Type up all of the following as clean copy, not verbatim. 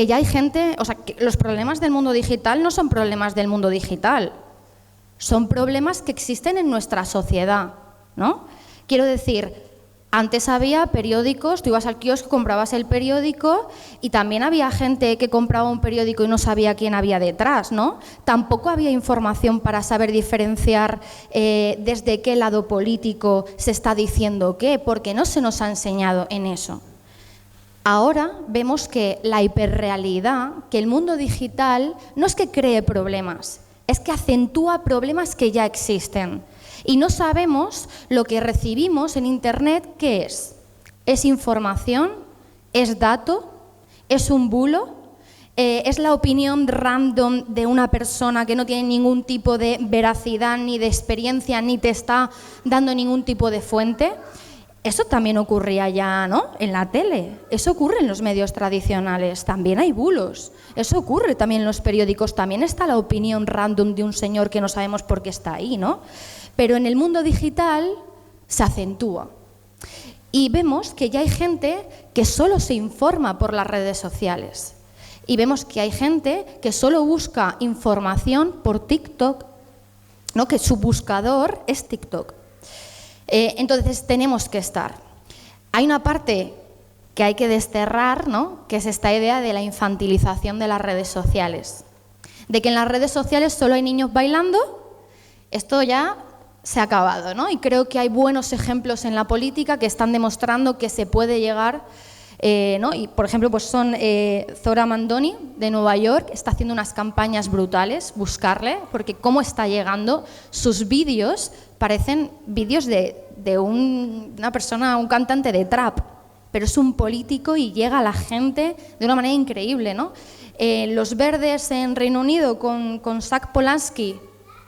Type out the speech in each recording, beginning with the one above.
que ya hay gente, o sea, que los problemas del mundo digital no son problemas del mundo digital, son problemas que existen en nuestra sociedad, ¿no? Quiero decir, antes había periódicos, tú ibas al kiosco, comprabas el periódico y también había gente que compraba un periódico y no sabía quién había detrás, ¿no? Tampoco había información para saber diferenciar desde qué lado político se está diciendo qué, porque no se nos ha enseñado en eso. Ahora vemos que la hiperrealidad, que el mundo digital no es que cree problemas, es que acentúa problemas que ya existen. Y no sabemos lo que recibimos en Internet, ¿qué es? ¿Es información? ¿Es dato? ¿Es un bulo? ¿Es la opinión random de una persona que no tiene ningún tipo de veracidad ni de experiencia ni te está dando ningún tipo de fuente? Eso también ocurría ya, ¿no?, en la tele, eso ocurre en los medios tradicionales, también hay bulos, eso ocurre también en los periódicos, también está la opinión random de un señor que no sabemos por qué está ahí, ¿no? Pero en el mundo digital se acentúa y vemos que ya hay gente que solo se informa por las redes sociales y vemos que hay gente que solo busca información por TikTok, ¿no?, que su buscador es TikTok. Entonces tenemos que estar. Hay una parte que hay que desterrar, ¿no?, que es esta idea de la infantilización de las redes sociales, de que en las redes sociales solo hay niños bailando. Esto ya se ha acabado, ¿no? Y creo que hay buenos ejemplos en la política que están demostrando que se puede llegar, ¿no? Y por ejemplo, pues son Zora Mandoni de Nueva York, está haciendo unas campañas brutales, buscarle, porque cómo está llegando, sus vídeos parecen vídeos de una persona, un cantante de trap, pero es un político y llega a la gente de una manera increíble, ¿no? Los Verdes en Reino Unido con Zach Polanski,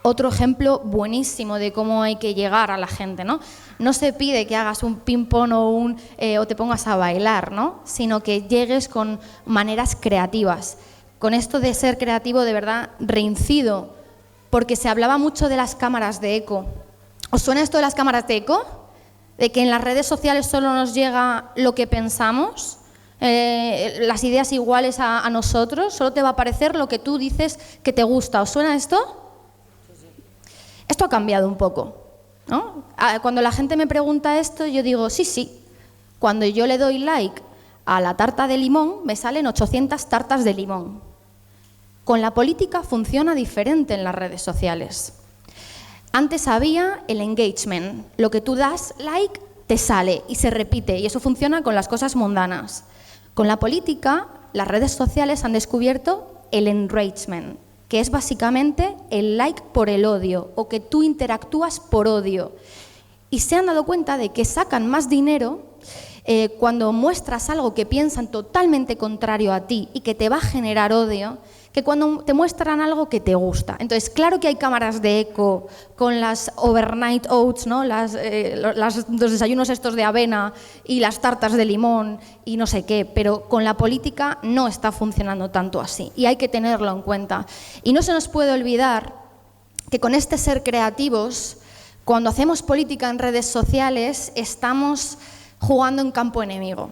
otro ejemplo buenísimo de cómo hay que llegar a la gente, ¿no? No se pide que hagas un ping-pong o te pongas a bailar, ¿no?, sino que llegues con maneras creativas. Con esto de ser creativo, de verdad, reincido, porque se hablaba mucho de las cámaras de eco. ¿Os suena esto de las cámaras de eco? De que en las redes sociales solo nos llega lo que pensamos, las ideas iguales a nosotros, solo te va a aparecer lo que tú dices que te gusta. ¿Os suena esto? Esto ha cambiado un poco, ¿no? Cuando la gente me pregunta esto, yo digo, sí. Cuando yo le doy like a la tarta de limón, me salen 800 tartas de limón. Con la política funciona diferente en las redes sociales. Antes había el engagement, lo que tú das like te sale y se repite, y eso funciona con las cosas mundanas. Con la política, las redes sociales han descubierto el enragement, que es básicamente el like por el odio, o que tú interactúas por odio. Y se han dado cuenta de que sacan más dinero cuando muestras algo que piensan totalmente contrario a ti y que te va a generar odio, que cuando te muestran algo que te gusta. Entonces, claro que hay cámaras de eco con las overnight oats, ¿no?, los desayunos estos de avena y las tartas de limón y no sé qué, pero con la política no está funcionando tanto así y hay que tenerlo en cuenta. Y no se nos puede olvidar que con este ser creativos, cuando hacemos política en redes sociales, estamos jugando en campo enemigo.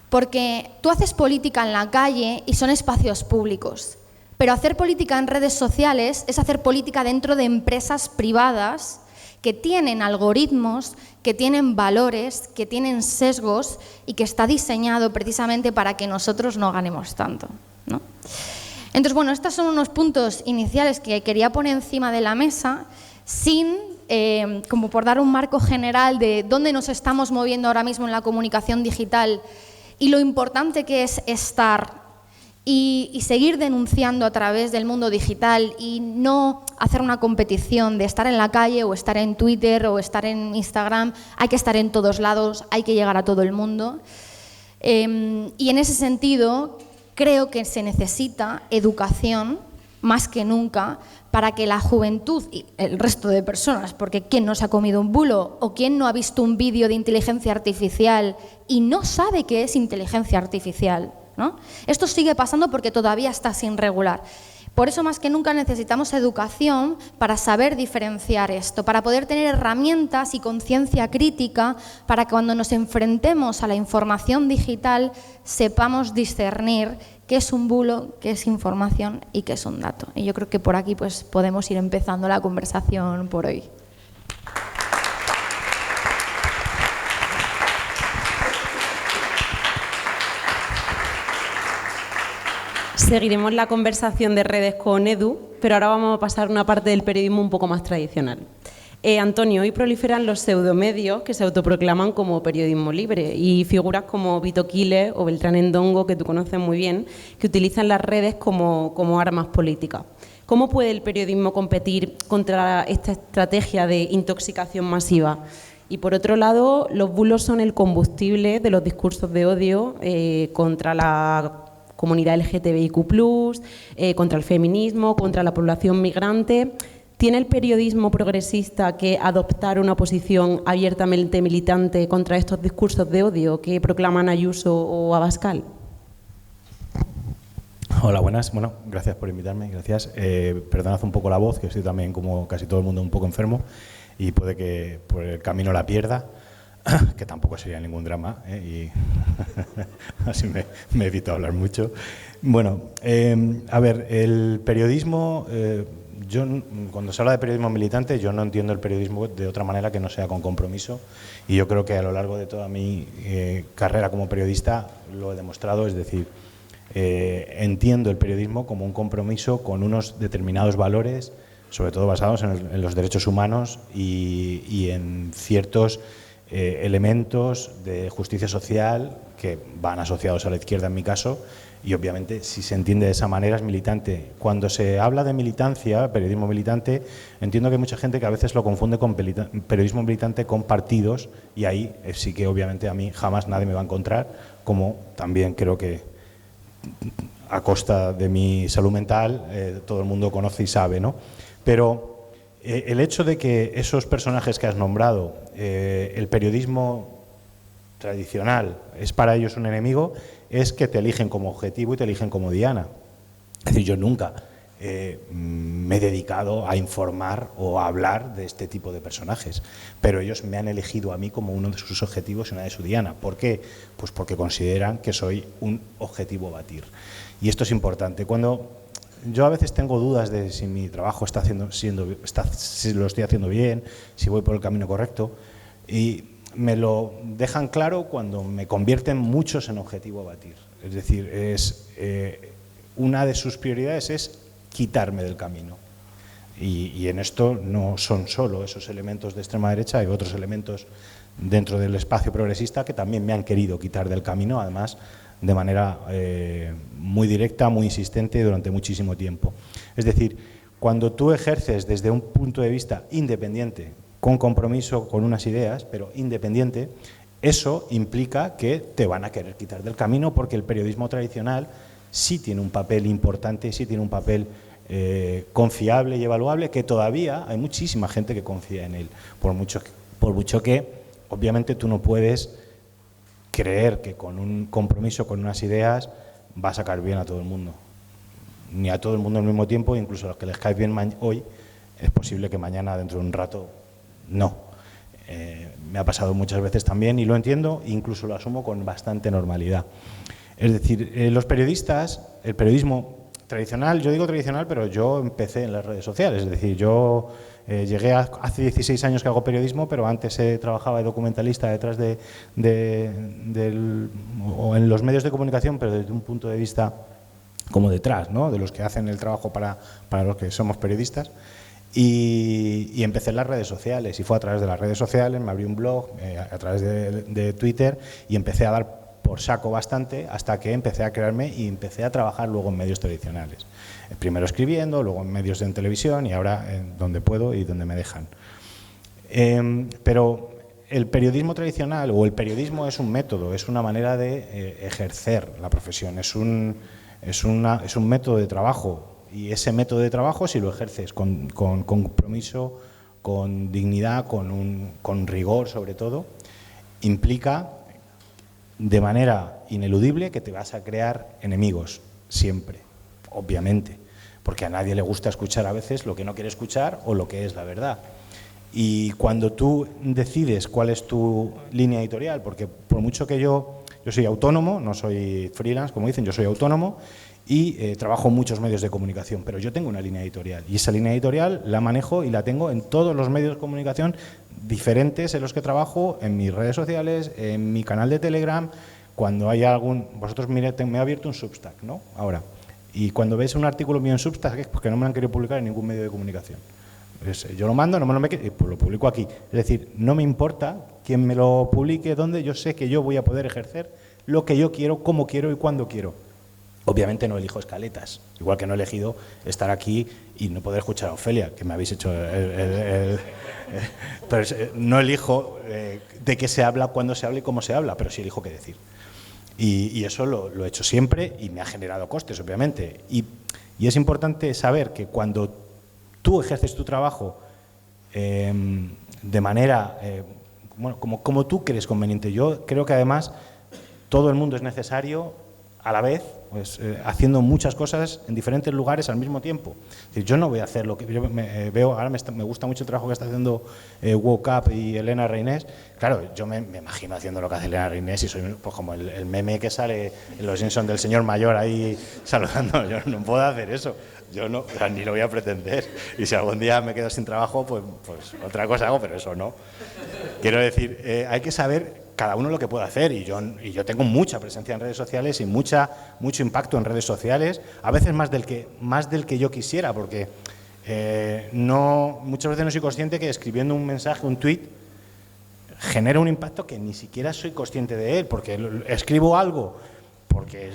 Porque tú haces política en la calle y son espacios públicos, pero hacer política en redes sociales es hacer política dentro de empresas privadas que tienen algoritmos, que tienen valores, que tienen sesgos y que está diseñado precisamente para que nosotros no ganemos tanto, ¿no? Entonces, bueno, estos son unos puntos iniciales que quería poner encima de la mesa como por dar un marco general de dónde nos estamos moviendo ahora mismo en la comunicación digital y lo importante que es estar y seguir denunciando a través del mundo digital y no hacer una competición de estar en la calle o estar en Twitter o estar en Instagram. Hay que estar en todos lados, hay que llegar a todo el mundo. Y en ese sentido creo que se necesita educación más que nunca para que la juventud y el resto de personas, porque ¿quién no se ha comido un bulo o quién no ha visto un vídeo de inteligencia artificial y no sabe qué es inteligencia artificial, ¿no? Esto sigue pasando porque todavía está sin regular. Por eso más que nunca necesitamos educación para saber diferenciar esto, para poder tener herramientas y conciencia crítica para que cuando nos enfrentemos a la información digital sepamos discernir qué es un bulo, qué es información y qué es un dato. Y yo creo que por aquí pues, podemos ir empezando la conversación por hoy. Seguiremos la conversación de redes con Edu, pero ahora vamos a pasar a una parte del periodismo un poco más tradicional. Antonio, hoy proliferan los pseudomedios que se autoproclaman como periodismo libre y figuras como Vito Quiles o Beltrán Endongo, que tú conoces muy bien, que utilizan las redes como armas políticas. ¿Cómo puede el periodismo competir contra esta estrategia de intoxicación masiva? Y por otro lado, los bulos son el combustible de los discursos de odio contra la comunidad LGTBIQ+, contra el feminismo, contra la población migrante. ¿Tiene el periodismo progresista que adoptar una posición abiertamente militante contra estos discursos de odio que proclaman Ayuso o Abascal? Hola, buenas. Bueno, gracias por invitarme, gracias. Perdonad un poco la voz, que estoy también, como casi todo el mundo, un poco enfermo y puede que por el camino la pierda, que tampoco sería ningún drama, y así me evito hablar mucho. Bueno, a ver, el periodismo, cuando se habla de periodismo militante, yo no entiendo el periodismo de otra manera que no sea con compromiso, y yo creo que a lo largo de toda mi carrera como periodista lo he demostrado, es decir, entiendo el periodismo como un compromiso con unos determinados valores, sobre todo basados en los derechos humanos y en ciertos elementos de justicia social que van asociados a la izquierda en mi caso, y obviamente si se entiende de esa manera es militante. Cuando se habla de militancia, periodismo militante, entiendo que hay mucha gente que a veces lo confunde con periodismo militante con partidos, y ahí sí que obviamente a mí jamás nadie me va a encontrar, como también creo que a costa de mi salud mental todo el mundo conoce y sabe, ¿no? Pero el hecho de que esos personajes que has nombrado, el periodismo tradicional es para ellos un enemigo, es que te eligen como objetivo y te eligen como diana. Es decir, yo nunca me he dedicado a informar o a hablar de este tipo de personajes, pero ellos me han elegido a mí como uno de sus objetivos y una de su diana. ¿Por qué? Pues porque consideran que soy un objetivo a batir. Y esto es importante. Cuando yo a veces tengo dudas de si mi trabajo si lo estoy haciendo bien, si voy por el camino correcto, y me lo dejan claro cuando me convierten muchos en objetivo a batir. Es decir, una de sus prioridades es quitarme del camino. Y en esto no son solo esos elementos de extrema derecha, hay otros elementos dentro del espacio progresista que también me han querido quitar del camino, además de manera muy directa, muy insistente durante muchísimo tiempo. Es decir, cuando tú ejerces desde un punto de vista independiente, con compromiso, con unas ideas, pero independiente, eso implica que te van a querer quitar del camino, porque el periodismo tradicional sí tiene un papel importante, sí tiene un papel confiable y evaluable, que todavía hay muchísima gente que confía en él, por mucho que obviamente tú no puedes creer que con un compromiso, con unas ideas, va a sacar bien a todo el mundo. Ni a todo el mundo al mismo tiempo, incluso a los que les caes bien hoy, es posible que mañana, dentro de un rato, no. Me ha pasado muchas veces también y lo entiendo, incluso lo asumo con bastante normalidad. Es decir, los periodistas, el periodismo tradicional, yo digo tradicional, pero yo empecé en las redes sociales, es decir, yo llegué hace 16 años que hago periodismo, pero antes trabajaba de documentalista detrás o en los medios de comunicación, pero desde un punto de vista como detrás, ¿no?, de los que hacen el trabajo para los que somos periodistas. Y empecé en las redes sociales, y fue a través de las redes sociales, me abrí un blog, a través de Twitter, y empecé a dar por saco bastante hasta que empecé a crearme y empecé a trabajar luego en medios tradicionales. Primero escribiendo, luego en medios en televisión y ahora donde puedo y donde me dejan. Pero el periodismo tradicional o el periodismo es un método, es una manera de ejercer la profesión, es un método de trabajo, y ese método de trabajo, si lo ejerces con compromiso, con dignidad, con rigor sobre todo, implica de manera ineludible que te vas a crear enemigos, siempre, obviamente, porque a nadie le gusta escuchar a veces lo que no quiere escuchar o lo que es la verdad. Y cuando tú decides cuál es tu línea editorial, porque por mucho que yo soy autónomo, no soy freelance, como dicen, yo soy autónomo y trabajo en muchos medios de comunicación, pero yo tengo una línea editorial y esa línea editorial la manejo y la tengo en todos los medios de comunicación diferentes en los que trabajo, en mis redes sociales, en mi canal de Telegram. Cuando hay algún... Vosotros me he abierto un Substack, ¿no? Ahora. Y cuando veis un artículo mío en Substack es porque no me lo han querido publicar en ningún medio de comunicación. Pues yo lo mando, no me lo y pues lo publico aquí. Es decir, no me importa quién me lo publique, dónde, yo sé que yo voy a poder ejercer lo que yo quiero, cómo quiero y cuándo quiero. Obviamente no elijo escaletas, igual que no he elegido estar aquí y no poder escuchar a Ofelia, que me habéis hecho pero no elijo de qué se habla, cuándo se habla y cómo se habla, pero sí elijo qué decir. Y eso lo he hecho siempre y me ha generado costes, obviamente. Y es importante saber que cuando tú ejerces tu trabajo de manera, bueno, como tú crees conveniente, yo creo que además todo el mundo es necesario a la vez, pues haciendo muchas cosas en diferentes lugares al mismo tiempo. Es decir, yo no voy a hacer lo que yo veo, ahora me gusta mucho el trabajo que está haciendo Woke Up y Elena Reinés. Claro, yo me imagino haciendo lo que hace Elena Reinés y soy pues, como el meme que sale en Los Simpsons del señor mayor ahí saludando. Yo no puedo hacer eso, yo no, o sea, ni lo voy a pretender. Y si algún día me quedo sin trabajo, pues otra cosa hago, pero eso no. Quiero decir, hay que saber cada uno lo que puede hacer y yo tengo mucha presencia en redes sociales y mucho impacto en redes sociales, a veces más del que yo quisiera, porque muchas veces no soy consciente que escribiendo un mensaje, un tweet, genera un impacto que ni siquiera soy consciente de él, porque escribo algo porque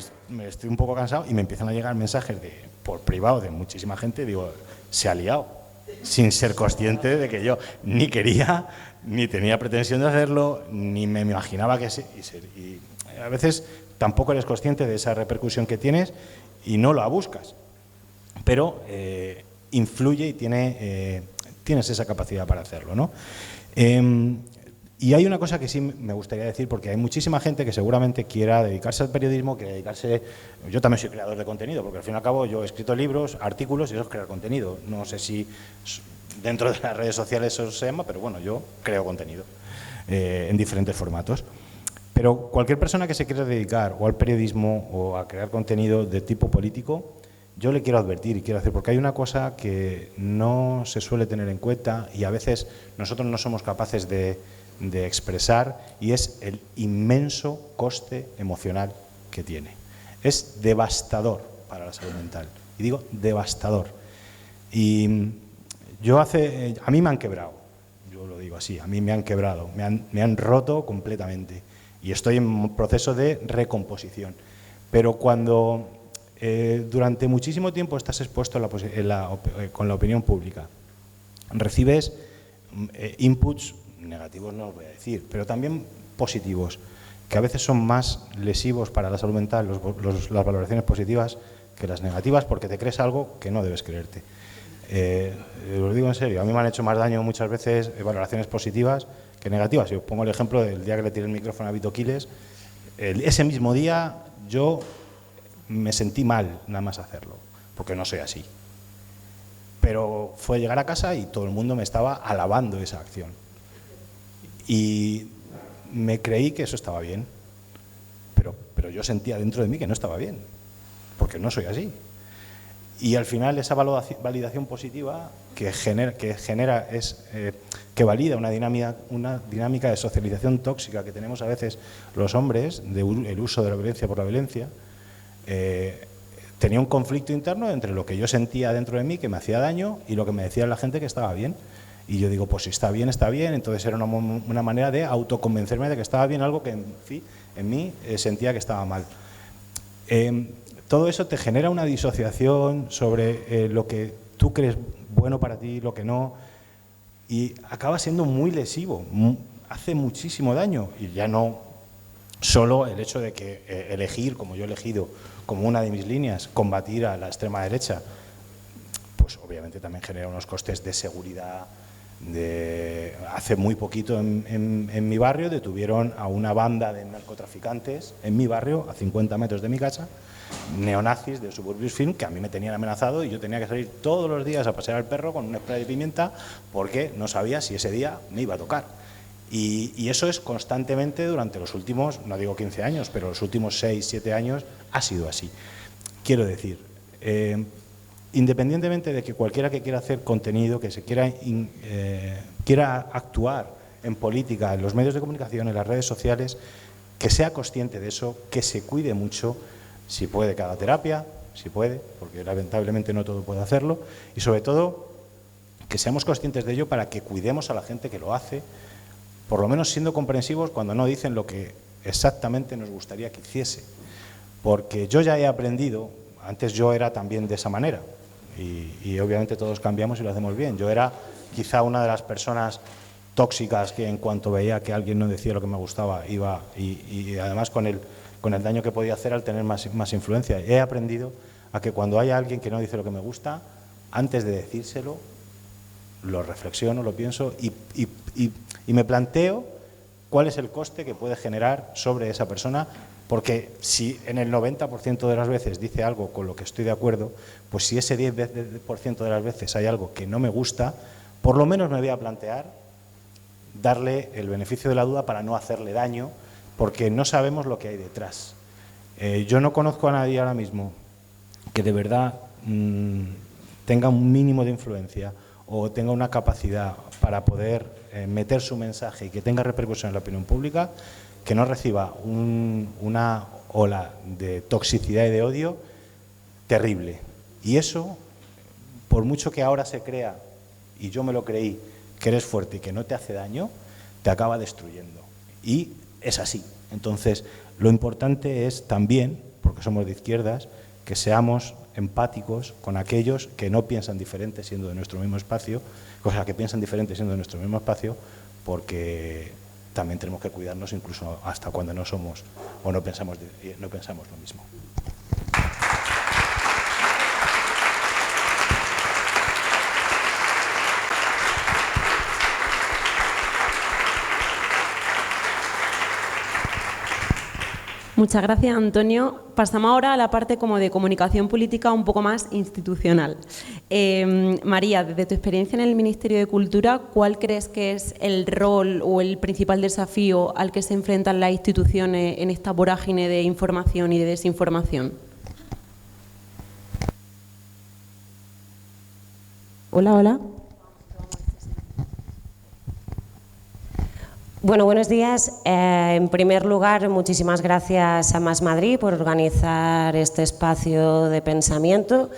estoy un poco cansado y me empiezan a llegar mensajes por privado de muchísima gente, digo, se ha liado, sin ser consciente de que yo ni quería, ni tenía pretensión de hacerlo, ni me imaginaba que sí. Y a veces tampoco eres consciente de esa repercusión que tienes y no la buscas. Pero influye y tienes esa capacidad para hacerlo, ¿no? Y hay una cosa que sí me gustaría decir, porque hay muchísima gente que seguramente quiera dedicarse al periodismo, yo también soy creador de contenido, porque al fin y al cabo yo he escrito libros, artículos y eso es crear contenido. No sé si dentro de las redes sociales eso se llama, pero bueno, yo creo contenido en diferentes formatos. Pero cualquier persona que se quiera dedicar o al periodismo o a crear contenido de tipo político, yo le quiero advertir y quiero hacer, porque hay una cosa que no se suele tener en cuenta y a veces nosotros no somos capaces de expresar, y es el inmenso coste emocional que tiene. Es devastador para la salud mental, y digo devastador. Y a mí me han quebrado, yo lo digo así, a mí me han quebrado, me han roto completamente y estoy en un proceso de recomposición. Pero cuando durante muchísimo tiempo estás expuesto con la opinión pública, recibes inputs negativos, no os voy a decir, pero también positivos, que a veces son más lesivos para la salud mental, las valoraciones positivas, que las negativas, porque te crees algo que no debes creerte. Os digo en serio, a mí me han hecho más daño muchas veces valoraciones positivas que negativas. Si os pongo el ejemplo del día que le tiré el micrófono a Vito Quiles, ese mismo día yo me sentí mal nada más hacerlo, porque no soy así. Pero fue llegar a casa y todo el mundo me estaba alabando esa acción. Y me creí que eso estaba bien, pero yo sentía dentro de mí que no estaba bien, porque no soy así. Y al final esa validación positiva que valida una dinámica de socialización tóxica que tenemos a veces los hombres, el uso de la violencia por la violencia, tenía un conflicto interno entre lo que yo sentía dentro de mí que me hacía daño y lo que me decía la gente que estaba bien. Y yo digo, pues si está bien, entonces era una manera de autoconvencerme de que estaba bien algo que en mí sentía que estaba mal. Todo eso te genera una disociación sobre lo que tú crees bueno para ti, lo que no, y acaba siendo muy lesivo, hace muchísimo daño, y ya no solo el hecho de que elegir, como yo he elegido, como una de mis líneas, combatir a la extrema derecha, pues obviamente también genera unos costes de seguridad. Hace muy poquito en mi barrio detuvieron a una banda de narcotraficantes en mi barrio, a 50 metros de mi casa, neonazis de Suburbius Film que a mí me tenían amenazado y yo tenía que salir todos los días a pasear al perro con un spray de pimienta porque no sabía si ese día me iba a tocar. Y eso es constantemente durante los últimos, no digo 15 años, pero los últimos 6, 7 años ha sido así. Quiero decir, independientemente de que cualquiera que quiera hacer contenido, que se quiera actuar en política, en los medios de comunicación, en las redes sociales, que sea consciente de eso, que se cuide mucho, si puede que haga terapia, si puede, porque lamentablemente no todo puede hacerlo, y sobre todo que seamos conscientes de ello para que cuidemos a la gente que lo hace, por lo menos siendo comprensivos cuando no dicen lo que exactamente nos gustaría que hiciese. Porque yo ya he aprendido, antes yo era también de esa manera, y obviamente todos cambiamos y lo hacemos bien. Yo era quizá una de las personas tóxicas que en cuanto veía que alguien no decía lo que me gustaba, iba, y además con el daño que podía hacer al tener más influencia. He aprendido a que cuando haya alguien que no dice lo que me gusta, antes de decírselo, lo reflexiono, lo pienso y me planteo cuál es el coste que puede generar sobre esa persona, porque si en el 90% de las veces dice algo con lo que estoy de acuerdo, pues si ese 10% de las veces hay algo que no me gusta, por lo menos me voy a plantear darle el beneficio de la duda para no hacerle daño, porque no sabemos lo que hay detrás. Yo no conozco a nadie ahora mismo que de verdad tenga un mínimo de influencia o tenga una capacidad para poder meter su mensaje y que tenga repercusión en la opinión pública, que no reciba una ola de toxicidad y de odio terrible. Y eso, por mucho que ahora se crea, y yo me lo creí, que eres fuerte y que no te hace daño, te acaba destruyendo. Y es así. Entonces, lo importante es también, porque somos de izquierdas, que seamos empáticos con aquellos que no piensan diferente siendo de nuestro mismo espacio, cosas que piensan diferente siendo de nuestro mismo espacio, porque también tenemos que cuidarnos incluso hasta cuando no somos o no pensamos lo mismo. Muchas gracias, Antonio. Pasamos ahora a la parte como de comunicación política un poco más institucional. María, desde tu experiencia en el Ministerio de Cultura, ¿cuál crees que es el rol o el principal desafío al que se enfrentan las instituciones en esta vorágine de información y de desinformación? Hola, hola. Bueno, buenos días. En primer lugar, muchísimas gracias a Más Madrid por organizar este espacio de pensamiento.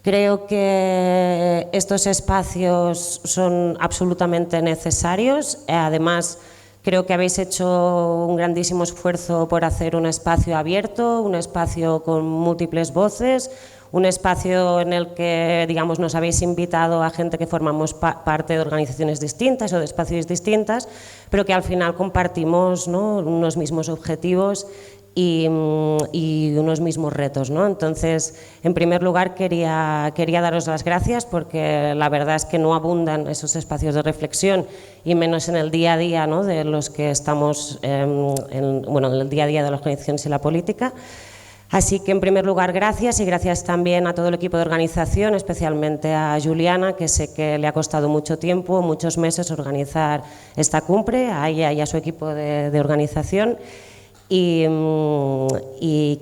Creo que estos espacios son absolutamente necesarios. Además, creo que habéis hecho un grandísimo esfuerzo por hacer un espacio abierto, un espacio con múltiples voces, un espacio en el que, digamos, nos habéis invitado a gente que formamos parte de organizaciones distintas o de espacios distintas, pero que al final compartimos, ¿no?, unos mismos objetivos y unos mismos retos, ¿no? Entonces, en primer lugar, quería daros las gracias porque la verdad es que no abundan esos espacios de reflexión y menos en el día a día, ¿no?, de los que estamos, en el día a día de las organizaciones y la política. Así que, en primer lugar, gracias y gracias también a todo el equipo de organización, especialmente a Juliana, que sé que le ha costado mucho tiempo, muchos meses organizar esta cumbre, a ella y a su equipo de organización. Y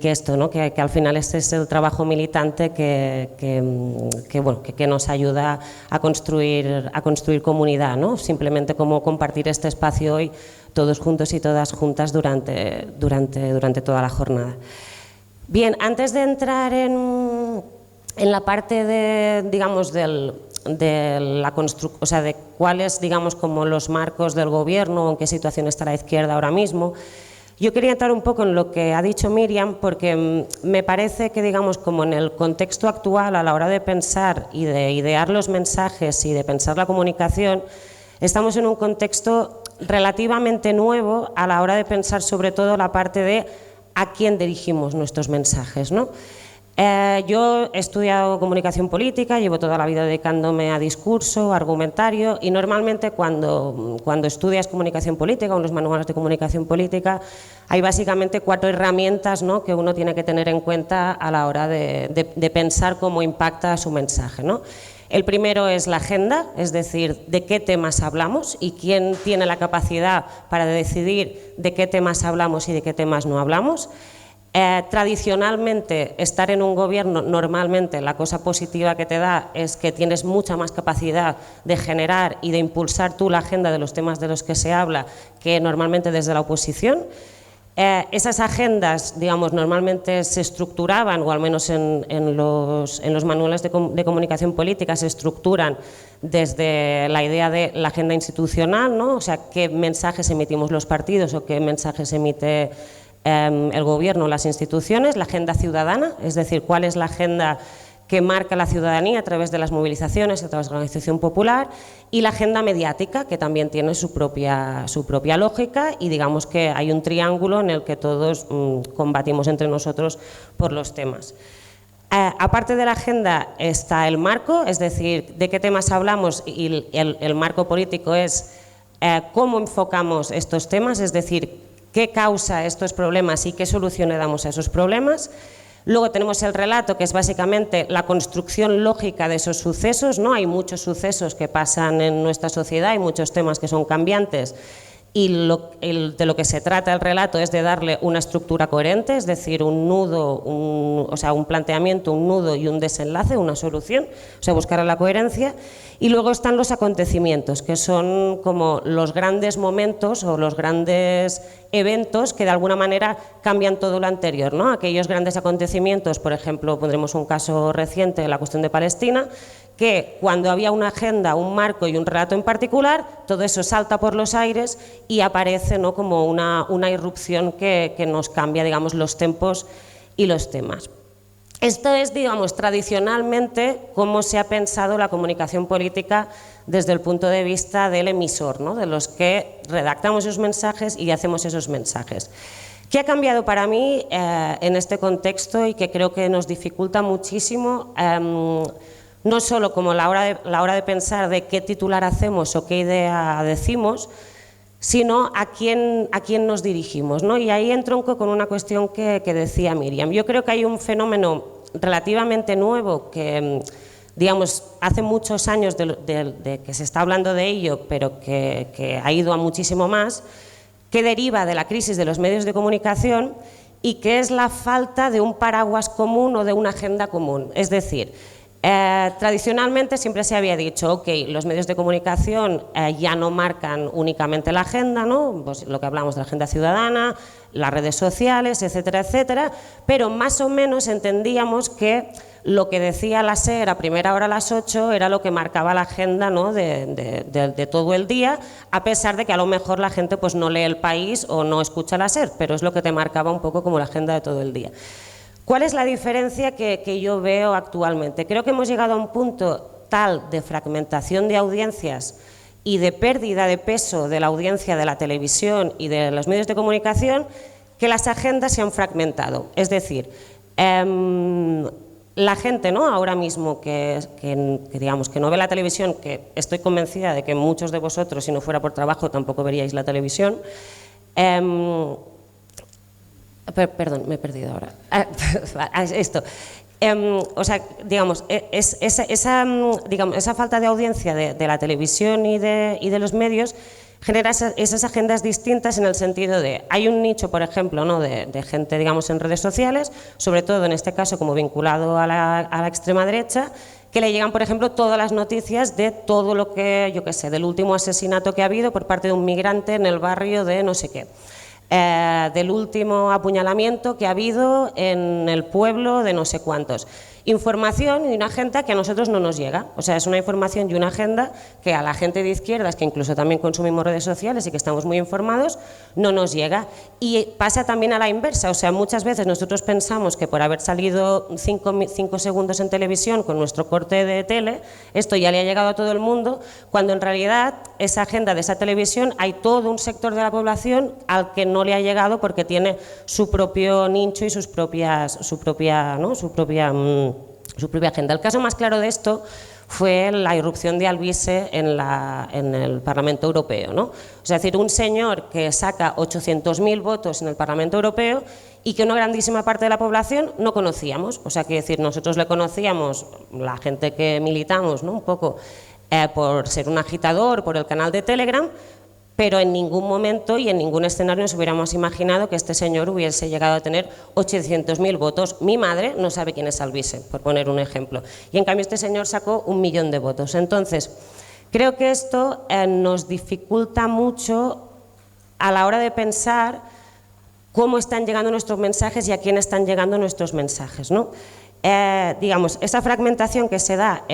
que esto, ¿no?, que al final este es el trabajo militante que nos ayuda a construir comunidad, ¿no? Simplemente como compartir este espacio hoy todos juntos y todas juntas durante toda la jornada. Bien, antes de entrar en la parte de, digamos, de cuáles, digamos, como los marcos del gobierno, en qué situación está la izquierda ahora mismo, yo quería entrar un poco en lo que ha dicho Miriam, porque me parece que, digamos, como en el contexto actual, a la hora de pensar y de idear los mensajes y de pensar la comunicación, estamos en un contexto relativamente nuevo a la hora de pensar sobre todo la parte de a quién dirigimos nuestros mensajes, ¿no? Yo he estudiado comunicación política, llevo toda la vida dedicándome a discurso, argumentario, y normalmente cuando estudias comunicación política o en los manuales de comunicación política hay básicamente 4 herramientas, ¿no?, que uno tiene que tener en cuenta a la hora de pensar cómo impacta su mensaje, ¿no? El primero es la agenda, es decir, de qué temas hablamos y quién tiene la capacidad para decidir de qué temas hablamos y de qué temas no hablamos. Tradicionalmente, estar en un gobierno, normalmente la cosa positiva que te da es que tienes mucha más capacidad de generar y de impulsar tú la agenda de los temas de los que se habla que normalmente desde la oposición. Esas agendas, digamos, normalmente se estructuraban, o al menos en los manuales de comunicación política se estructuran desde la idea de la agenda institucional, ¿no? O sea, qué mensajes emitimos los partidos o qué mensajes emite el gobierno, las instituciones, la agenda ciudadana, es decir, cuál es la agenda que marca la ciudadanía a través de las movilizaciones, a través de la organización popular, y la agenda mediática, que también tiene su propia lógica, y digamos que hay un triángulo en el que todos combatimos entre nosotros por los temas. Aparte de la agenda está el marco, es decir, de qué temas hablamos, y el marco político es cómo enfocamos estos temas, es decir, qué causa estos problemas y qué solución le damos a esos problemas. Luego tenemos el relato, que es básicamente la construcción lógica de esos sucesos, ¿no? Hay muchos sucesos que pasan en nuestra sociedad, hay muchos temas que son cambiantes, y de lo que se trata el relato es de darle una estructura coherente, es decir, un nudo, o sea, un planteamiento, un nudo y un desenlace, una solución, o sea, buscar la coherencia. Y luego están los acontecimientos, que son como los grandes momentos o los grandes eventos que de alguna manera cambian todo lo anterior, ¿no? Aquellos grandes acontecimientos, por ejemplo, pondremos un caso reciente, la cuestión de Palestina, que cuando había una agenda, un marco y un relato en particular, todo eso salta por los aires y aparece, ¿no?, como una irrupción que nos cambia, digamos, los tempos y los temas. Esto es, digamos, tradicionalmente cómo se ha pensado la comunicación política desde el punto de vista del emisor, ¿no?, de los que redactamos esos mensajes y hacemos esos mensajes. ¿Qué ha cambiado para mí en este contexto y que creo que nos dificulta muchísimo? No solo como la hora de pensar de qué titular hacemos o qué idea decimos, sino a quién nos dirigimos, ¿no? Y ahí entronco con una cuestión que decía Miriam. Yo creo que hay un fenómeno relativamente nuevo que, digamos, hace muchos años de que se está hablando de ello, pero que ha ido a muchísimo más, que deriva de la crisis de los medios de comunicación y que es la falta de un paraguas común o de una agenda común. Es decir, tradicionalmente siempre se había dicho, ok, los medios de comunicación ya no marcan únicamente la agenda, ¿no? Pues lo que hablamos de la agenda ciudadana, las redes sociales, etcétera, etcétera, pero más o menos entendíamos que lo que decía la SER a primera hora a las 8 era lo que marcaba la agenda, ¿no?, de todo el día, a pesar de que a lo mejor la gente pues no lee El País o no escucha la SER, pero es lo que te marcaba un poco como la agenda de todo el día. ¿Cuál es la diferencia que yo veo actualmente? Creo que hemos llegado a un punto tal de fragmentación de audiencias y de pérdida de peso de la audiencia de la televisión y de los medios de comunicación que las agendas se han fragmentado. Es decir, la gente, ¿no?, ahora mismo que digamos que no ve la televisión, que estoy convencida de que muchos de vosotros, si no fuera por trabajo, tampoco veríais la televisión. Perdón, me he perdido ahora. Esto. O sea, digamos, esa falta de audiencia de la televisión y de los medios genera esas agendas distintas en el sentido de, hay un nicho, por ejemplo, ¿no?, de gente, digamos, en redes sociales, sobre todo en este caso como vinculado a la extrema derecha, que le llegan, por ejemplo, todas las noticias de todo lo que, yo qué sé, del último asesinato que ha habido por parte de un migrante en el barrio de no sé qué. Del último apuñalamiento que ha habido en el pueblo de no sé cuántos. información y una agenda que a nosotros no nos llega. O sea, es una información y una agenda que a la gente de izquierdas, que incluso también consumimos redes sociales y que estamos muy informados, no nos llega. Y pasa también a la inversa. O sea, muchas veces nosotros pensamos que por haber salido 5 segundos en televisión con nuestro corte de tele, esto ya le ha llegado a todo el mundo, cuando en realidad esa agenda de esa televisión hay todo un sector de la población al que no le ha llegado porque tiene su propio nicho y su propia agenda. El caso más claro de esto fue la irrupción de Alvise en el Parlamento Europeo, ¿no? O sea, es decir, un señor que saca 800.000 votos en el Parlamento Europeo y que una grandísima parte de la población no conocíamos. O sea, que decir, nosotros le conocíamos, la gente que militamos, ¿no? Un poco por ser un agitador, por el canal de Telegram, pero en ningún momento y en ningún escenario nos hubiéramos imaginado que este señor hubiese llegado a tener 800.000 votos. Mi madre no sabe quién es Alvise, por poner un ejemplo, y en cambio este señor sacó 1 millón de votos. Entonces, creo que esto nos dificulta mucho a la hora de pensar cómo están llegando nuestros mensajes y a quién están llegando nuestros mensajes, ¿no? Digamos, esa fragmentación que se da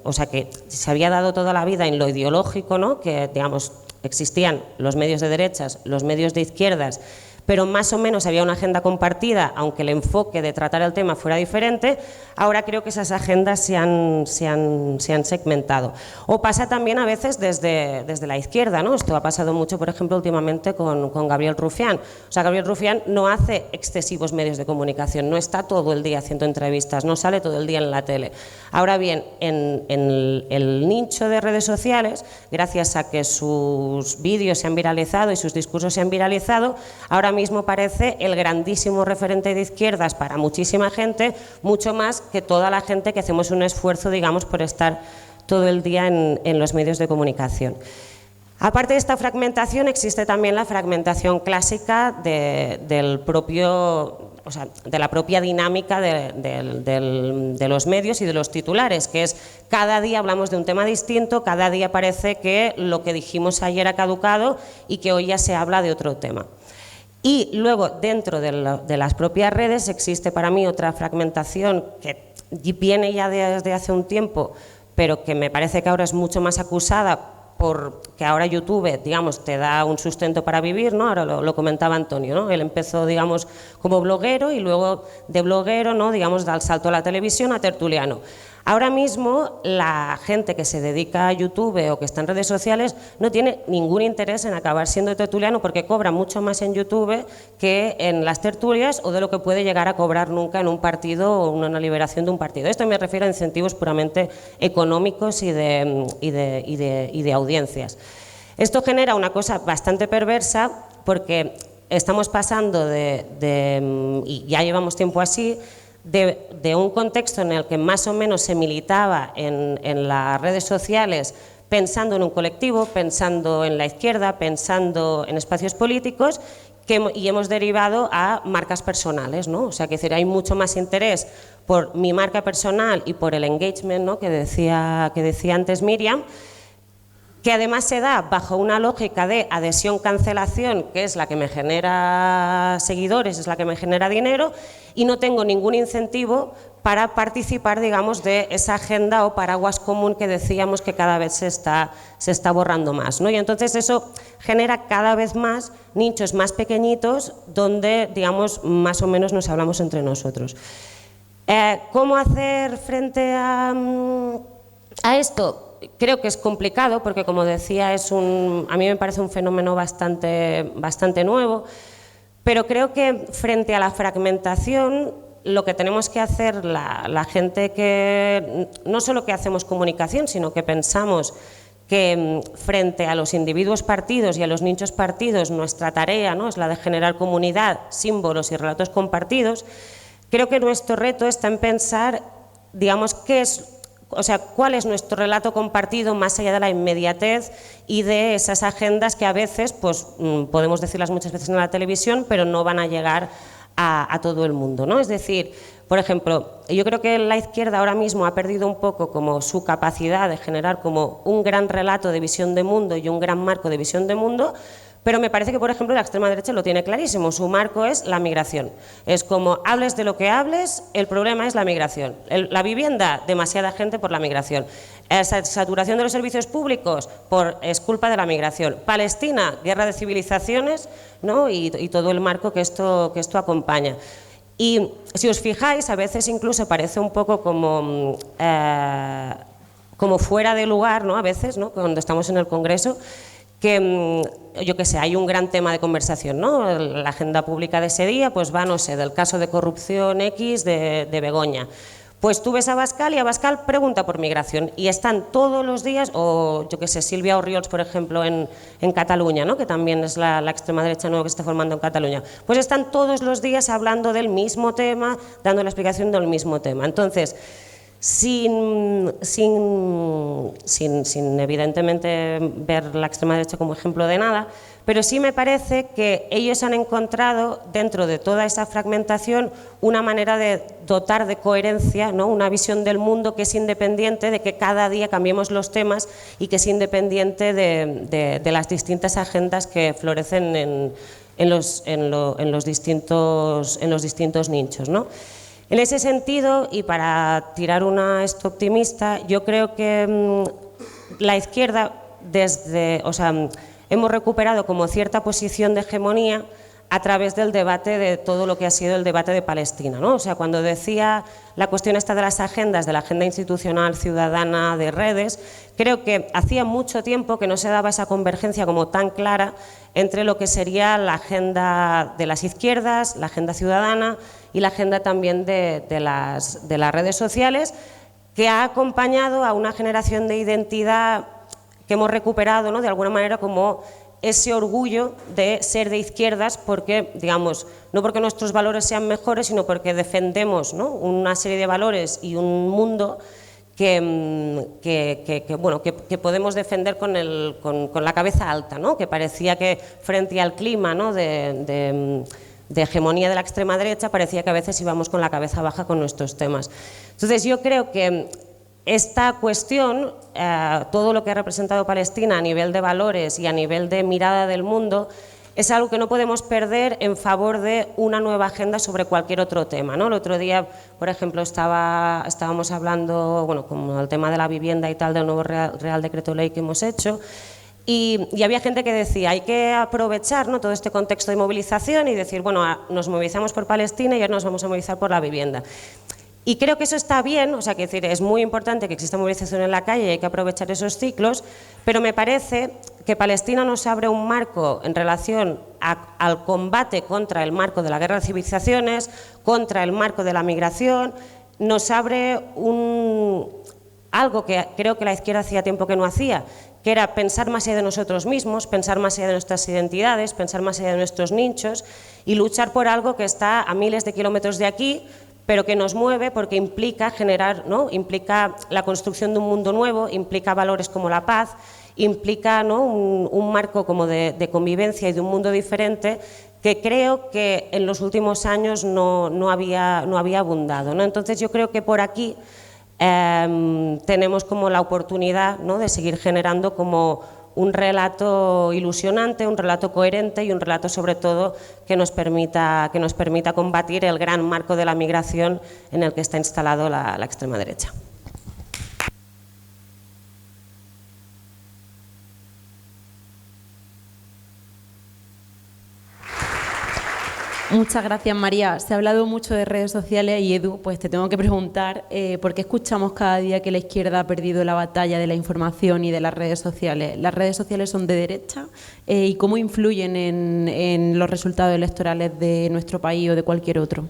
o sea, que se había dado toda la vida en lo ideológico, ¿no? Que, digamos, existían los medios de derechas, los medios de izquierdas, pero más o menos había una agenda compartida, aunque el enfoque de tratar el tema fuera diferente. Ahora creo que esas agendas se han segmentado. O pasa también a veces desde la izquierda, ¿no? Esto ha pasado mucho, por ejemplo, últimamente con Gabriel Rufián. O sea, Gabriel Rufián no hace excesivos medios de comunicación, no está todo el día haciendo entrevistas, no sale todo el día en la tele. Ahora bien, en el nicho de redes sociales, gracias a que sus vídeos se han viralizado y sus discursos se han viralizado, ahora mismo parece el grandísimo referente de izquierdas para muchísima gente, mucho más que toda la gente que hacemos un esfuerzo, digamos, por estar todo el día en los medios de comunicación. Aparte de esta fragmentación, existe también la fragmentación clásica de la propia dinámica de los medios y de los titulares, que es cada día hablamos de un tema distinto, cada día parece que lo que dijimos ayer ha caducado y que hoy ya se habla de otro tema. Y luego, dentro de las propias redes, existe para mí otra fragmentación que viene ya desde hace un tiempo, pero que me parece que ahora es mucho más acusada, porque ahora YouTube, digamos, te da un sustento para vivir, ¿no? Ahora lo comentaba Antonio, ¿no? Él empezó, digamos, como bloguero y luego de bloguero, ¿no? Digamos, da el salto a la televisión, a tertuliano. Ahora mismo la gente que se dedica a YouTube o que está en redes sociales no tiene ningún interés en acabar siendo tertuliano porque cobra mucho más en YouTube que en las tertulias o de lo que puede llegar a cobrar nunca en un partido o una liberación de un partido. Esto me refiero a incentivos puramente económicos y de audiencias. Esto genera una cosa bastante perversa porque estamos pasando y ya llevamos tiempo así, de un contexto en el que más o menos se militaba en las redes sociales pensando en un colectivo, pensando en la izquierda, pensando en espacios políticos, y hemos derivado a marcas personales, ¿no? O sea, que hay mucho más interés por mi marca personal y por el engagement, ¿no? que decía antes Miriam, que además se da bajo una lógica de adhesión-cancelación, que es la que me genera seguidores, es la que me genera dinero, y no tengo ningún incentivo para participar, digamos, de esa agenda o paraguas común que decíamos que cada vez se está borrando más, ¿no? Y entonces eso genera cada vez más nichos más pequeñitos donde, digamos, más o menos nos hablamos entre nosotros. ¿Cómo hacer frente a esto? Creo que es complicado porque, como decía, a mí me parece un fenómeno bastante nuevo, pero creo que frente a la fragmentación lo que tenemos que hacer la gente que no solo que hacemos comunicación, sino que pensamos que frente a los individuos partidos y a los nichos partidos nuestra tarea, ¿no? es la de generar comunidad, símbolos y relatos compartidos. Creo que nuestro reto está en pensar, digamos, cuál es nuestro relato compartido más allá de la inmediatez y de esas agendas que a veces, pues podemos decirlas muchas veces en la televisión, pero no van a llegar a todo el mundo, ¿no? Es decir, por ejemplo, yo creo que la izquierda ahora mismo ha perdido un poco como su capacidad de generar como un gran relato de visión de mundo y un gran marco de visión de mundo, Pero me parece que, por ejemplo, la extrema derecha lo tiene clarísimo. Su marco es la migración. Es como, hables de lo que hables, el problema es la migración. La vivienda, demasiada gente por la migración. Saturación de los servicios públicos, es culpa de la migración. Palestina, guerra de civilizaciones, ¿no? y todo el marco que esto acompaña. Y si os fijáis, a veces incluso parece un poco como fuera de lugar, ¿no? A veces, ¿no? Cuando estamos en el Congreso, que, yo qué sé, hay un gran tema de conversación, ¿no? La agenda pública de ese día, pues va, no sé, del caso de corrupción X de Begoña. Pues tú ves a Abascal y Abascal pregunta por migración y están todos los días, o yo qué sé, Sílvia Orriols, por ejemplo, en Cataluña, ¿no? Que también es la extrema derecha nueva que se está formando en Cataluña, pues están todos los días hablando del mismo tema, dando la explicación del mismo tema. Entonces, sin evidentemente ver la extrema derecha como ejemplo de nada, pero sí me parece que ellos han encontrado dentro de toda esa fragmentación una manera de dotar de coherencia, ¿no? Una visión del mundo que es independiente de que cada día cambiemos los temas y que es independiente de las distintas agendas que florecen en los distintos nichos, ¿no? En ese sentido, y para tirar una optimista, yo creo que la izquierda, hemos recuperado como cierta posición de hegemonía a través del debate de todo lo que ha sido el debate de Palestina, ¿no? O sea, cuando decía la cuestión esta de las agendas, de la agenda institucional ciudadana de redes, creo que hacía mucho tiempo que no se daba esa convergencia como tan clara entre lo que sería la agenda de las izquierdas, la agenda ciudadana y la agenda también de las redes sociales, que ha acompañado a una generación de identidad que hemos recuperado, ¿no? De alguna manera como ese orgullo de ser de izquierdas, porque, digamos, no porque nuestros valores sean mejores, sino porque defendemos, ¿no? Una serie de valores y un mundo que podemos defender con la cabeza alta, ¿no? Que parecía que frente al clima, ¿no? de hegemonía de la extrema derecha, parecía que a veces íbamos con la cabeza baja con nuestros temas. Entonces yo creo que esta cuestión, todo lo que ha representado Palestina a nivel de valores y a nivel de mirada del mundo, es algo que no podemos perder en favor de una nueva agenda sobre cualquier otro tema, ¿no? El otro día, por ejemplo, estábamos hablando, bueno, como el tema de la vivienda y tal, del nuevo Real Decreto Ley que hemos hecho, y había gente que decía, hay que aprovechar, ¿no? Todo este contexto de movilización y decir, bueno, nos movilizamos por Palestina y ahora nos vamos a movilizar por la vivienda. Y creo que eso está bien, o sea, que decir, es muy importante que exista movilización en la calle y hay que aprovechar esos ciclos, pero me parece que Palestina nos abre un marco en relación al combate contra el marco de la guerra de civilizaciones, contra el marco de la migración, nos abre algo que creo que la izquierda hacía tiempo que no hacía, que era pensar más allá de nosotros mismos, pensar más allá de nuestras identidades, pensar más allá de nuestros nichos y luchar por algo que está a miles de kilómetros de aquí, pero que nos mueve porque implica generar, ¿no? Implica la construcción de un mundo nuevo, implica valores como la paz, implica, ¿no? un marco como de convivencia y de un mundo diferente que creo que en los últimos años no había abundado, ¿no? Entonces yo creo que por aquí tenemos como la oportunidad, ¿no? De seguir generando como un relato ilusionante, un relato coherente y un relato sobre todo que nos permita combatir el gran marco de la migración en el que está instalado la extrema derecha. Muchas gracias, María. Se ha hablado mucho de redes sociales y, Edu, pues te tengo que preguntar ¿por qué escuchamos cada día que la izquierda ha perdido la batalla de la información y de las redes sociales? ¿Las redes sociales son de derecha? ¿Y cómo influyen en los resultados electorales de nuestro país o de cualquier otro?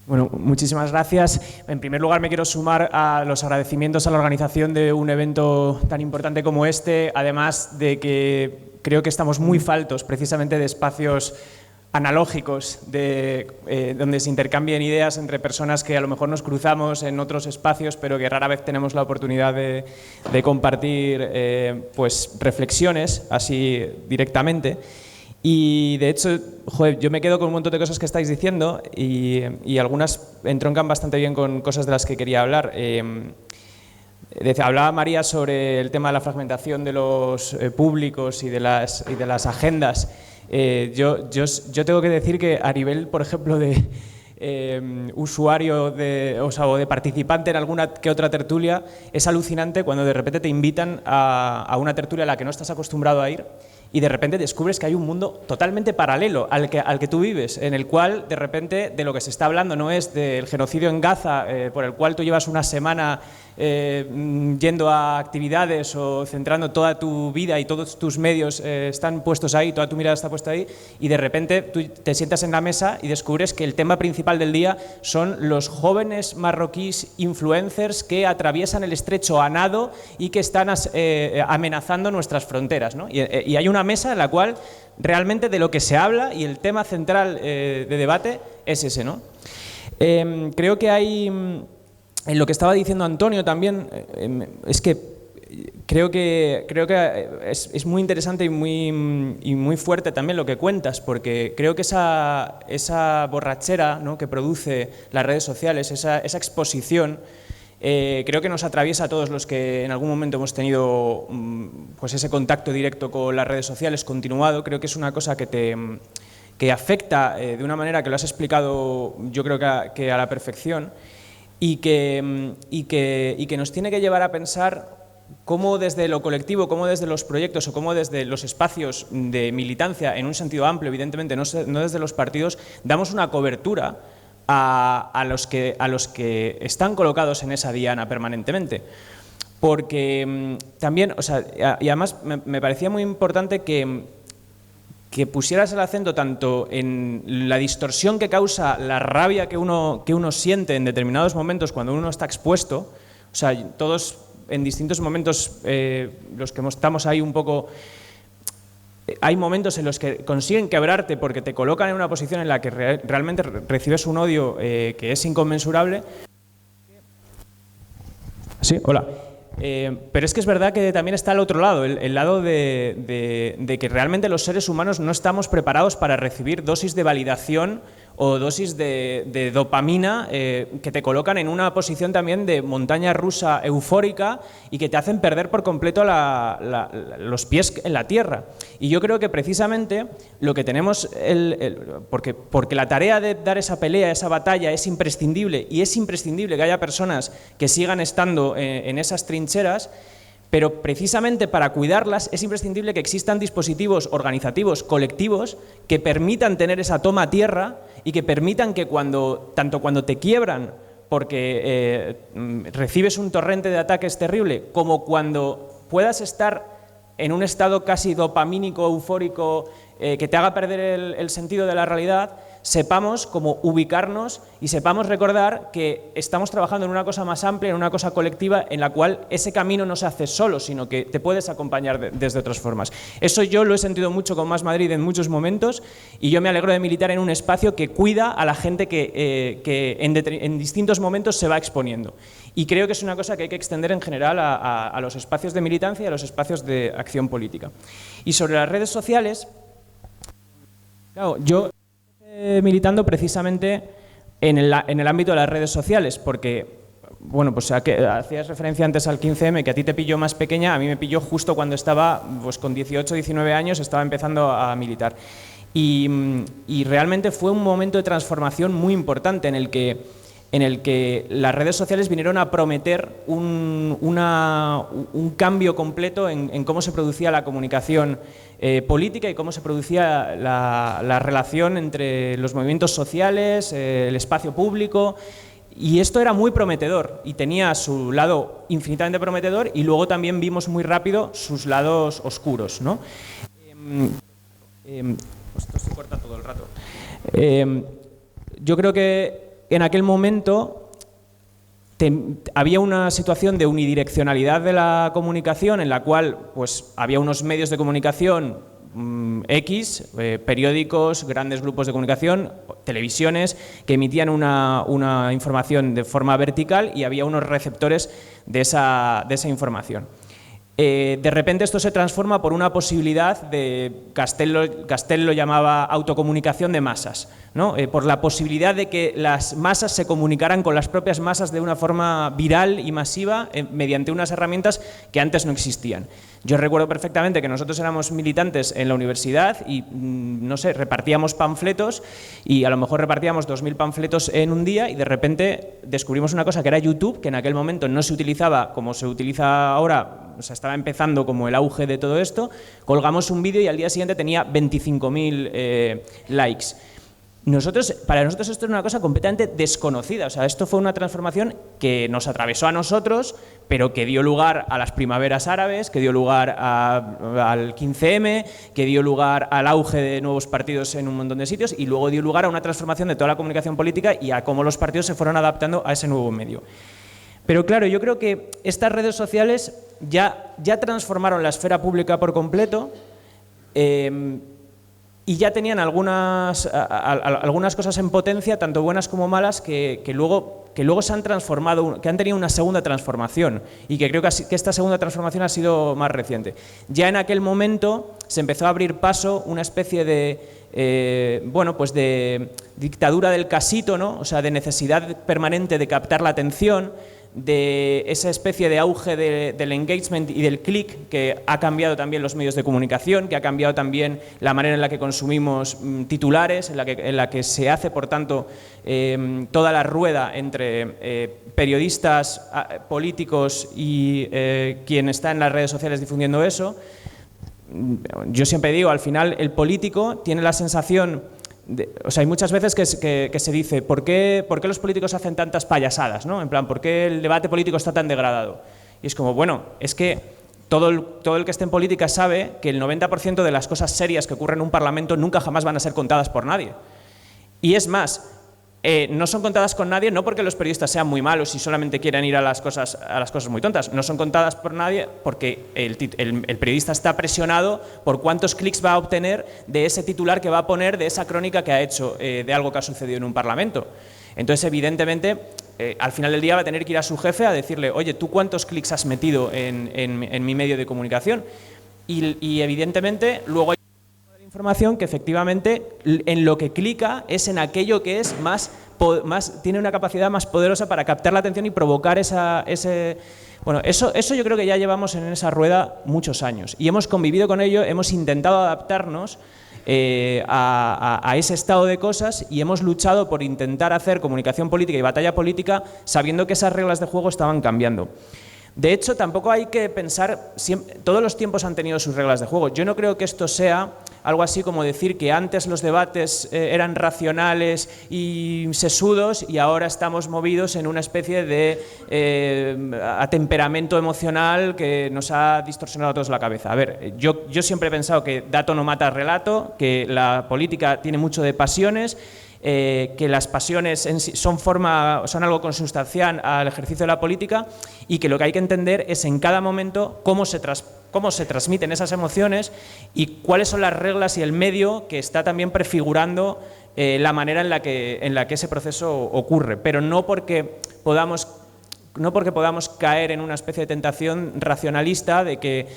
Bueno, muchísimas gracias. En primer lugar, me quiero sumar a los agradecimientos a la organización de un evento tan importante como este, además de que creo que estamos muy faltos precisamente de espacios analógicos donde se intercambien ideas entre personas que a lo mejor nos cruzamos en otros espacios, pero que rara vez tenemos la oportunidad de compartir pues, reflexiones así directamente. Y de hecho, joder, yo me quedo con un montón de cosas que estáis diciendo y algunas entroncan bastante bien con cosas de las que quería hablar. Hablaba María sobre el tema de la fragmentación de los públicos y de las agendas. Yo tengo que decir que a nivel, por ejemplo, de usuario o de participante en alguna que otra tertulia, es alucinante cuando de repente te invitan a una tertulia a la que no estás acostumbrado a ir y de repente descubres que hay un mundo totalmente paralelo al que tú vives, en el cual de repente de lo que se está hablando no es del genocidio en Gaza, por el cual tú llevas una semana yendo a actividades o centrando toda tu vida y todos tus medios están puestos ahí, toda tu mirada está puesta ahí, y de repente tú te sientas en la mesa y descubres que el tema principal del día son los jóvenes marroquíes influencers que atraviesan el estrecho a nado y que están amenazando nuestras fronteras, ¿no? Y hay una mesa en la cual realmente de lo que se habla y el tema central de debate es ese, ¿no? Creo que hay... En lo que estaba diciendo Antonio también, es que creo que es muy interesante y muy fuerte también lo que cuentas, porque creo que esa borrachera, ¿no?, que produce las redes sociales, esa exposición, creo que nos atraviesa a todos los que en algún momento hemos tenido pues ese contacto directo con las redes sociales continuado. Creo que es una cosa que afecta de una manera que lo has explicado yo creo que a la perfección. Y que nos tiene que llevar a pensar cómo desde lo colectivo, cómo desde los proyectos o cómo desde los espacios de militancia, en un sentido amplio, evidentemente, no desde los partidos, damos una cobertura a los que están colocados en esa diana permanentemente. Porque también, o sea, y además me parecía muy importante que pusieras el acento tanto en la distorsión que causa la rabia que uno siente en determinados momentos cuando uno está expuesto. O sea, todos en distintos momentos, los que estamos ahí un poco, hay momentos en los que consiguen quebrarte porque te colocan en una posición en la que realmente recibes un odio que es inconmensurable. Sí, hola. Pero es que es verdad que también está el otro lado, el lado de que realmente los seres humanos no estamos preparados para recibir dosis de validación o dosis de dopamina que te colocan en una posición también de montaña rusa eufórica y que te hacen perder por completo los pies en la tierra. Y yo creo que precisamente lo que tenemos, porque la tarea de dar esa pelea, esa batalla es imprescindible, y es imprescindible que haya personas que sigan estando en esas trincheras, pero precisamente para cuidarlas es imprescindible que existan dispositivos organizativos, colectivos, que permitan tener esa toma a tierra y que permitan que tanto cuando te quiebran porque recibes un torrente de ataques terrible, como cuando puedas estar en un estado casi dopamínico, eufórico, que te haga perder el sentido de la realidad, sepamos cómo ubicarnos y sepamos recordar que estamos trabajando en una cosa más amplia, en una cosa colectiva, en la cual ese camino no se hace solo, sino que te puedes acompañar desde otras formas. Eso yo lo he sentido mucho con Más Madrid en muchos momentos, y yo me alegro de militar en un espacio que cuida a la gente que en distintos momentos se va exponiendo. Y creo que es una cosa que hay que extender en general a los espacios de militancia y a los espacios de acción política. Y sobre las redes sociales, claro, yo militando precisamente en el ámbito de las redes sociales, porque, bueno, pues hacías referencia antes al 15M, que a ti te pilló más pequeña, a mí me pilló justo cuando estaba, pues con 18, 19 años, estaba empezando a militar. Y realmente fue un momento de transformación muy importante en el que las redes sociales vinieron a prometer un cambio completo en cómo se producía la comunicación política y cómo se producía la relación entre los movimientos sociales, el espacio público, y esto era muy prometedor y tenía su lado infinitamente prometedor, y luego también vimos muy rápido sus lados oscuros, ¿no? Esto se corta todo el rato. Yo creo que en aquel momento había una situación de unidireccionalidad de la comunicación, en la cual pues había unos medios de comunicación X, periódicos, grandes grupos de comunicación, televisiones, que emitían una información de forma vertical, y había unos receptores de esa información. De repente esto se transforma por una posibilidad de, Castell lo llamaba autocomunicación de masas, ¿no? Por la posibilidad de que las masas se comunicaran con las propias masas de una forma viral y masiva mediante unas herramientas que antes no existían. Yo recuerdo perfectamente que nosotros éramos militantes en la universidad y, no sé, repartíamos panfletos y a lo mejor repartíamos 2000 panfletos en un día y de repente descubrimos una cosa que era YouTube, que en aquel momento no se utilizaba como se utiliza ahora, o sea, estaba empezando como el auge de todo esto, colgamos un vídeo y al día siguiente tenía 25.000 likes. Para nosotros esto era una cosa completamente desconocida, o sea, esto fue una transformación que nos atravesó a nosotros, pero que dio lugar a las primaveras árabes, que dio lugar al 15M, que dio lugar al auge de nuevos partidos en un montón de sitios y luego dio lugar a una transformación de toda la comunicación política y a cómo los partidos se fueron adaptando a ese nuevo medio. Pero claro, yo creo que estas redes sociales ya transformaron la esfera pública por completo, y ya tenían algunas cosas en potencia, tanto buenas como malas, que luego se han transformado, que han tenido una segunda transformación y que creo que esta segunda transformación ha sido más reciente. Ya en aquel momento se empezó a abrir paso una especie de, pues de dictadura del casito, ¿no? O sea, de necesidad permanente de captar la atención, de esa especie de auge del engagement y del click que ha cambiado también los medios de comunicación, que ha cambiado también la manera en la que consumimos titulares, en la que se hace, por tanto, toda la rueda entre periodistas, políticos y quien está en las redes sociales difundiendo eso. Yo siempre digo, al final el político tiene la sensación... o sea, hay muchas veces que se dice ¿por qué los políticos hacen tantas payasadas? ¿No? En plan, ¿por qué el debate político está tan degradado? Y es como, bueno, es que todo el que esté en política sabe que el 90% de las cosas serias que ocurren en un parlamento nunca jamás van a ser contadas por nadie. Y es más, no son contadas con nadie no porque los periodistas sean muy malos y solamente quieran ir a las cosas muy tontas, no son contadas por nadie porque el periodista está presionado por cuántos clics va a obtener de ese titular que va a poner de esa crónica que ha hecho de algo que ha sucedido en un parlamento. Entonces, evidentemente, al final del día va a tener que ir a su jefe a decirle, oye, ¿tú cuántos clics has metido en mi medio de comunicación? Y evidentemente, luego hay información que efectivamente en lo que clica es en aquello que es tiene una capacidad más poderosa para captar la atención y provocar ese... Bueno, eso yo creo que ya llevamos en esa rueda muchos años y hemos convivido con ello, hemos intentado adaptarnos a ese estado de cosas y hemos luchado por intentar hacer comunicación política y batalla política sabiendo que esas reglas de juego estaban cambiando. De hecho, tampoco hay que pensar, todos los tiempos han tenido sus reglas de juego. Yo no creo que esto sea algo así como decir que antes los debates eran racionales y sesudos y ahora estamos movidos en una especie de atemperamento emocional que nos ha distorsionado a todos la cabeza. A ver, yo siempre he pensado que dato no mata relato, que la política tiene mucho de pasiones, que las pasiones en sí son algo consustancial al ejercicio de la política y que lo que hay que entender es en cada momento cómo se transmiten esas emociones y cuáles son las reglas y el medio que está también prefigurando la manera en la que ese proceso ocurre, pero no porque podamos caer en una especie de tentación racionalista de que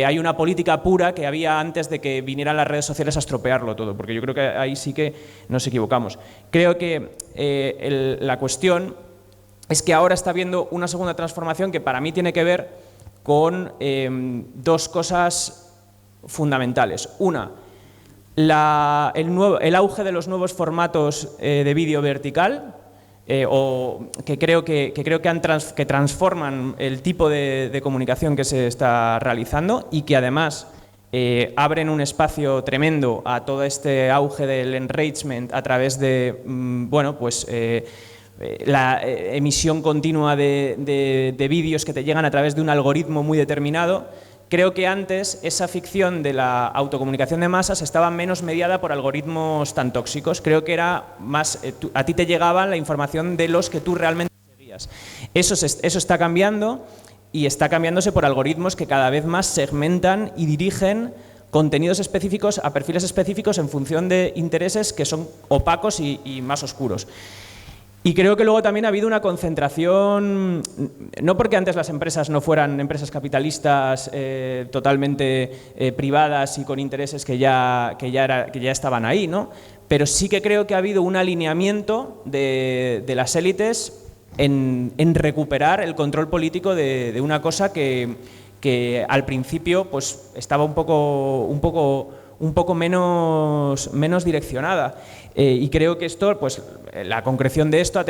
hay una política pura que había antes de que vinieran las redes sociales a estropearlo todo, porque yo creo que ahí sí que nos equivocamos. Creo que la cuestión es que ahora está habiendo una segunda transformación que para mí tiene que ver con dos cosas fundamentales. Una, el auge de los nuevos formatos de vídeo vertical, que creo que transforman el tipo de comunicación que se está realizando y que además abren un espacio tremendo a todo este auge del enrichment a través de la emisión continua de vídeos que te llegan a través de un algoritmo muy determinado. Creo que antes esa ficción de la autocomunicación de masas estaba menos mediada por algoritmos tan tóxicos. Creo que era más, a ti te llegaba la información de los que tú realmente seguías. Eso está cambiando y está cambiándose por algoritmos que cada vez más segmentan y dirigen contenidos específicos a perfiles específicos en función de intereses que son opacos y más oscuros. Y creo que luego también ha habido una concentración, no porque antes las empresas no fueran empresas capitalistas totalmente privadas y con intereses que ya estaban ahí, ¿no? Pero sí que creo que ha habido un alineamiento de las élites en recuperar el control político de una cosa que al principio pues estaba un poco menos direccionada. Y creo que esto, pues la concreción de esto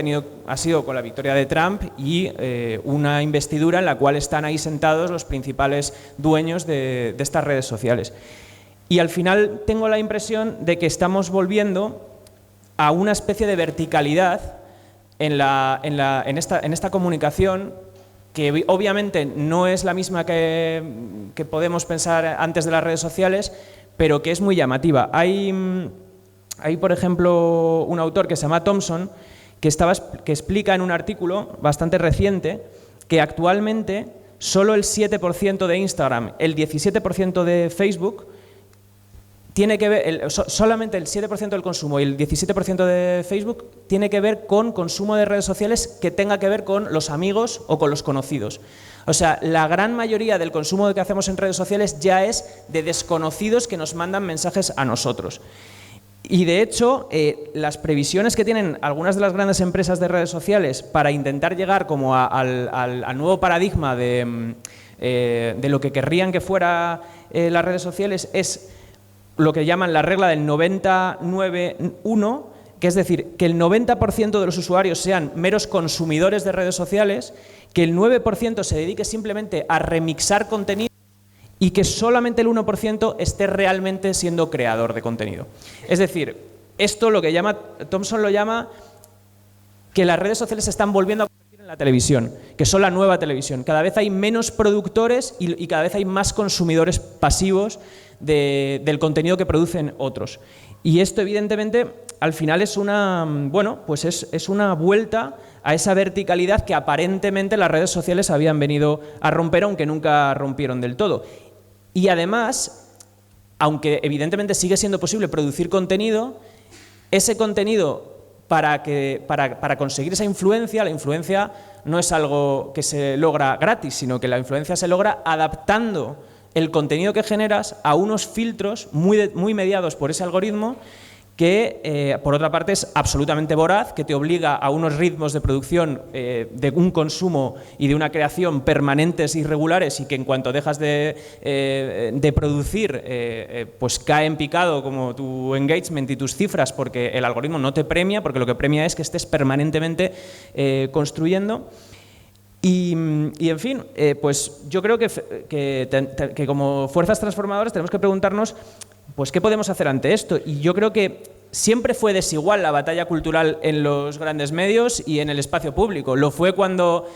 ha sido con la victoria de Trump y una investidura en la cual están ahí sentados los principales dueños de estas redes sociales. Y al final tengo la impresión de que estamos volviendo a una especie de verticalidad en esta comunicación que obviamente no es la misma que podemos pensar antes de las redes sociales, pero que es muy llamativa. Hay, por ejemplo, un autor que se llama Thompson que explica en un artículo bastante reciente que actualmente solo el 7% de Instagram, el 17% de Facebook, tiene que ver, solamente el 7% del consumo y el 17% de Facebook tiene que ver con consumo de redes sociales que tenga que ver con los amigos o con los conocidos. O sea, la gran mayoría del consumo que hacemos en redes sociales ya es de desconocidos que nos mandan mensajes a nosotros. Y de hecho, las previsiones que tienen algunas de las grandes empresas de redes sociales para intentar llegar como al nuevo paradigma de lo que querrían que fuera las redes sociales es lo que llaman la regla del 90-9-1, que es decir, que el 90% de los usuarios sean meros consumidores de redes sociales, que el 9% se dedique simplemente a remixar contenido y que solamente el 1% esté realmente siendo creador de contenido. Es decir, esto lo que Thompson lo llama que las redes sociales se están volviendo a convertir en la televisión, que son la nueva televisión. Cada vez hay menos productores y cada vez hay más consumidores pasivos del contenido que producen otros. Y esto, evidentemente, al final es una vuelta a esa verticalidad que aparentemente las redes sociales habían venido a romper, aunque nunca rompieron del todo. Y además, aunque evidentemente sigue siendo posible producir contenido, ese contenido para conseguir esa influencia, la influencia no es algo que se logra gratis, sino que la influencia se logra adaptando el contenido que generas a unos filtros muy mediados por ese algoritmo que, por otra parte, es absolutamente voraz, que te obliga a unos ritmos de producción, de un consumo y de una creación permanentes y regulares, y que en cuanto dejas de producir, pues cae en picado como tu engagement y tus cifras, porque el algoritmo no te premia, porque lo que premia es que estés permanentemente construyendo. Y en fin, pues yo creo que como fuerzas transformadoras tenemos que preguntarnos pues qué podemos hacer ante esto. Y yo creo que siempre fue desigual la batalla cultural en los grandes medios y en el espacio público. Lo fue cuando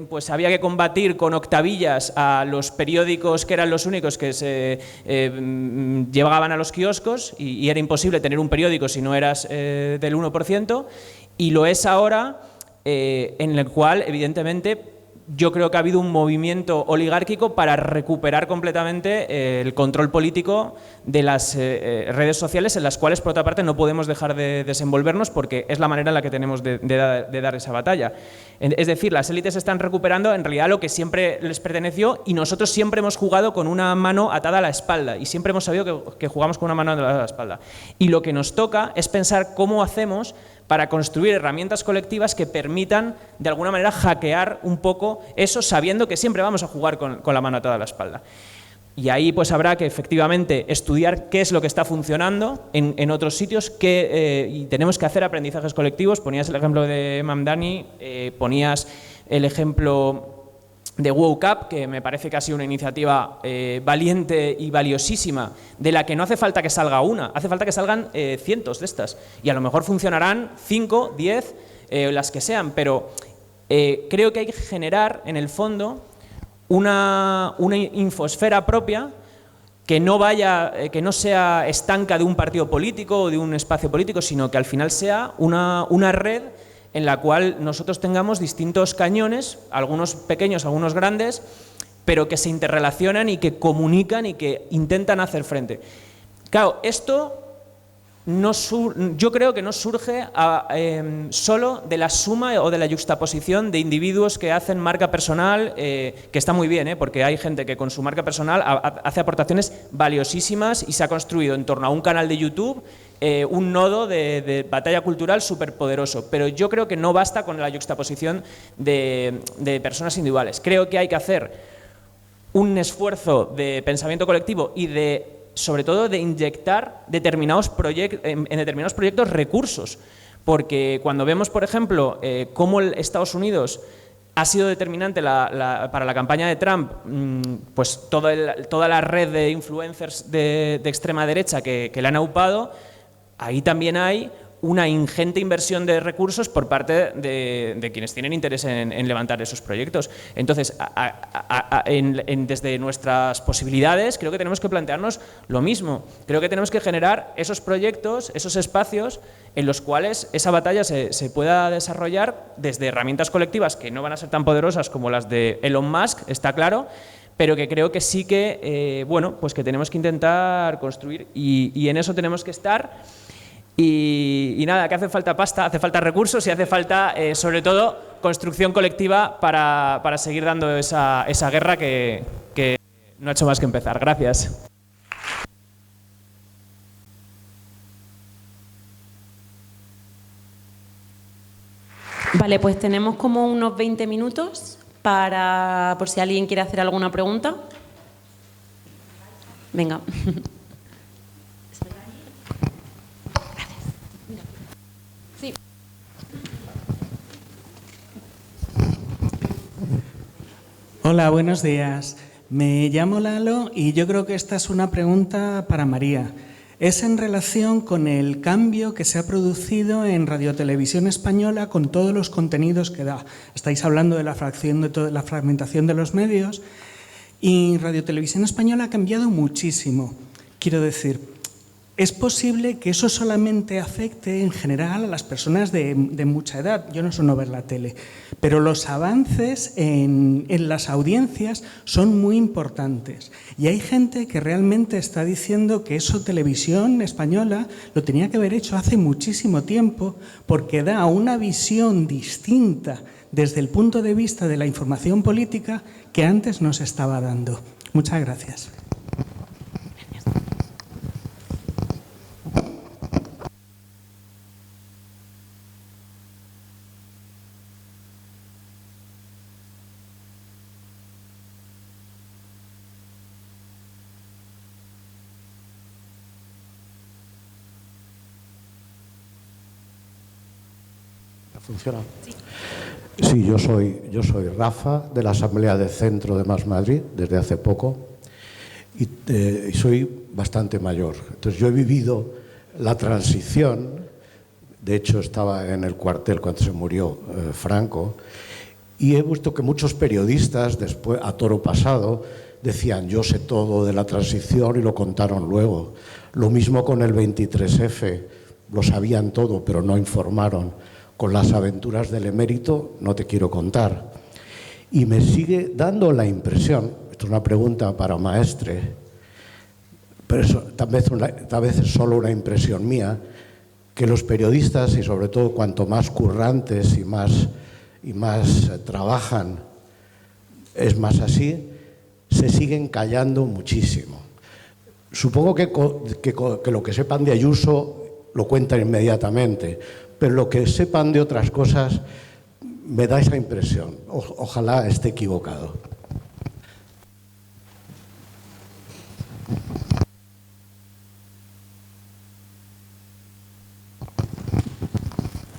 pues había que combatir con octavillas a los periódicos que eran los únicos que se llevaban a los kioscos y era imposible tener un periódico si no eras del 1%, y lo es ahora, en el cual, evidentemente, yo creo que ha habido un movimiento oligárquico para recuperar completamente el control político de las redes sociales, en las cuales, por otra parte, no podemos dejar de desenvolvernos porque es la manera en la que tenemos de dar esa batalla. Es decir, las élites están recuperando en realidad lo que siempre les perteneció, y nosotros siempre hemos jugado con una mano atada a la espalda, y siempre hemos sabido que jugamos con una mano atada a la espalda. Y lo que nos toca es pensar cómo hacemos para construir herramientas colectivas que permitan, de alguna manera, hackear un poco eso, sabiendo que siempre vamos a jugar con la mano atada a la espalda. Y ahí pues habrá que efectivamente estudiar qué es lo que está funcionando en otros sitios, y tenemos que hacer aprendizajes colectivos. Ponías el ejemplo de Mamdani, ponías el ejemplo de Woke Up, que me parece que ha sido una iniciativa valiente y valiosísima, de la que no hace falta que salga una, hace falta que salgan cientos de estas, y a lo mejor funcionarán 5, 10, las que sean, pero creo que hay que generar, en el fondo, una infosfera propia que no sea estanca de un partido político o de un espacio político, sino que al final sea una red en la cual nosotros tengamos distintos cañones, algunos pequeños, algunos grandes, pero que se interrelacionan y que comunican y que intentan hacer frente. Claro, esto yo creo que no surge solo de la suma o de la yuxtaposición de individuos que hacen marca personal, que está muy bien, porque hay gente que con su marca personal hace aportaciones valiosísimas y se ha construido en torno a un canal de YouTube un nodo de batalla cultural súper poderoso. Pero yo creo que no basta con la yuxtaposición de personas individuales. Creo que hay que hacer un esfuerzo de pensamiento colectivo y sobre todo de inyectar en determinados proyectos recursos, porque cuando vemos, por ejemplo, cómo Estados Unidos ha sido determinante para la campaña de Trump, pues toda la red de influencers de extrema derecha que le han aupado, ahí también hay una ingente inversión de recursos por parte de quienes tienen interés en levantar esos proyectos. Entonces, desde nuestras posibilidades, creo que tenemos que plantearnos lo mismo. Creo que tenemos que generar esos proyectos, esos espacios en los cuales esa batalla se pueda desarrollar desde herramientas colectivas que no van a ser tan poderosas como las de Elon Musk, está claro, pero que creo que sí que, pues que tenemos que intentar construir y en eso tenemos que estar. Y nada, que hace falta pasta, hace falta recursos y hace falta, sobre todo, construcción colectiva para seguir dando esa guerra que no ha hecho más que empezar. Gracias. Vale, pues tenemos como unos 20 minutos por si alguien quiere hacer alguna pregunta. Venga. Hola, buenos días. Me llamo Lalo y yo creo que esta es una pregunta para María. Es en relación con el cambio que se ha producido en Radio Televisión Española con todos los contenidos que da. Estáis hablando de la fragmentación de los medios y Radio Televisión Española ha cambiado muchísimo. Quiero decir, es posible que eso solamente afecte en general a las personas de mucha edad. Yo no suelo ver la tele, pero los avances en las audiencias son muy importantes. Y hay gente que realmente está diciendo que eso Televisión Española lo tenía que haber hecho hace muchísimo tiempo porque da una visión distinta desde el punto de vista de la información política que antes no se estaba dando. Muchas gracias. ¿Funciona? Sí, yo soy Rafa, de la Asamblea de Centro de Más Madrid, desde hace poco, y soy bastante mayor. Entonces, yo he vivido la transición, de hecho estaba en el cuartel cuando se murió Franco, y he visto que muchos periodistas, después, a toro pasado, decían, yo sé todo de la transición y lo contaron luego. Lo mismo con el 23F, lo sabían todo, pero no informaron. Con las aventuras del emérito no te quiero contar. Y me sigue dando la impresión, esto es una pregunta para maestre, pero eso, tal vez es solo una impresión mía, que los periodistas, y sobre todo cuanto más currantes y más trabajan, es más así, se siguen callando muchísimo. Supongo que lo que sepan de Ayuso lo cuentan inmediatamente, pero lo que sepan de otras cosas me da esa impresión. Ojalá esté equivocado.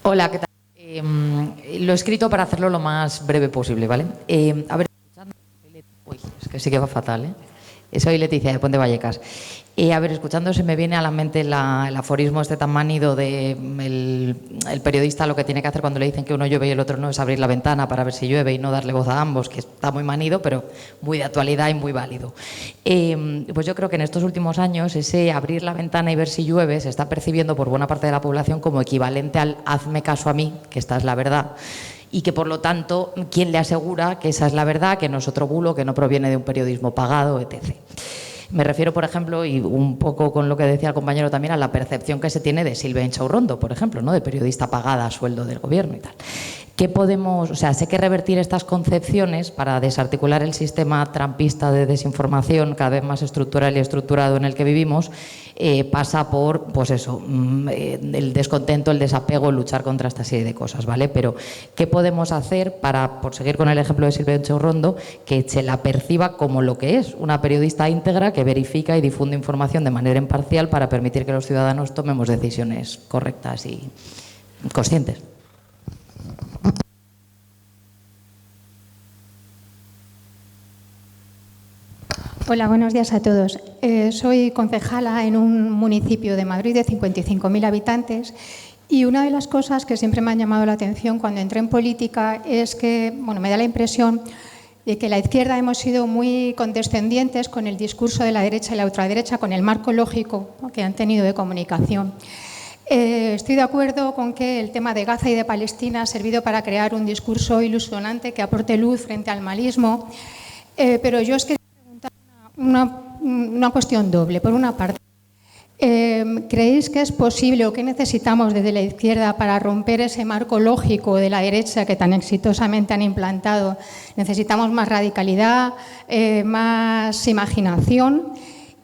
Hola, ¿qué tal? Lo he escrito para hacerlo lo más breve posible, ¿vale? A ver, uy, es que sí que va fatal, ¿eh? Soy Leticia de Puente Vallecas. A ver, escuchando se me viene a la mente el aforismo este tan manido de el periodista lo que tiene que hacer cuando le dicen que uno llueve y el otro no es abrir la ventana para ver si llueve y no darle voz a ambos, que está muy manido, pero muy de actualidad y muy válido. Pues yo creo que en estos últimos años ese abrir la ventana y ver si llueve se está percibiendo por buena parte de la población como equivalente al hazme caso a mí, que esta es la verdad. Y que, por lo tanto, ¿quién le asegura que esa es la verdad, que no es otro bulo, que no proviene de un periodismo pagado, etc.? Me refiero, por ejemplo, y un poco con lo que decía el compañero también, a la percepción que se tiene de Silvia Inchaurrondo, por ejemplo, ¿no? De periodista pagada a sueldo del gobierno y tal. ¿Qué podemos, o sea, sé que revertir estas concepciones para desarticular el sistema trampista de desinformación cada vez más estructural y estructurado en el que vivimos pasa por, pues eso, el descontento, el desapego, luchar contra esta serie de cosas, ¿vale? Pero ¿qué podemos hacer para, por seguir con el ejemplo de Silvia Inchaurrondo, que se la perciba como lo que es, una periodista íntegra que verifica y difunde información de manera imparcial para permitir que los ciudadanos tomemos decisiones correctas y conscientes? Hola, buenos días a todos. Soy concejala en un municipio de Madrid de 55.000 habitantes y una de las cosas que siempre me han llamado la atención cuando entré en política es que, bueno, me da la impresión de que la izquierda hemos sido muy condescendientes con el discurso de la derecha y la ultraderecha, con el marco lógico, ¿no?, que han tenido de comunicación. Estoy de acuerdo con que el tema de Gaza y de Palestina ha servido para crear un discurso ilusionante que aporte luz frente al malismo, pero yo es que una cuestión doble. Por una parte, ¿creéis que es posible o qué necesitamos desde la izquierda para romper ese marco lógico de la derecha que tan exitosamente han implantado? ¿Necesitamos más radicalidad, más imaginación?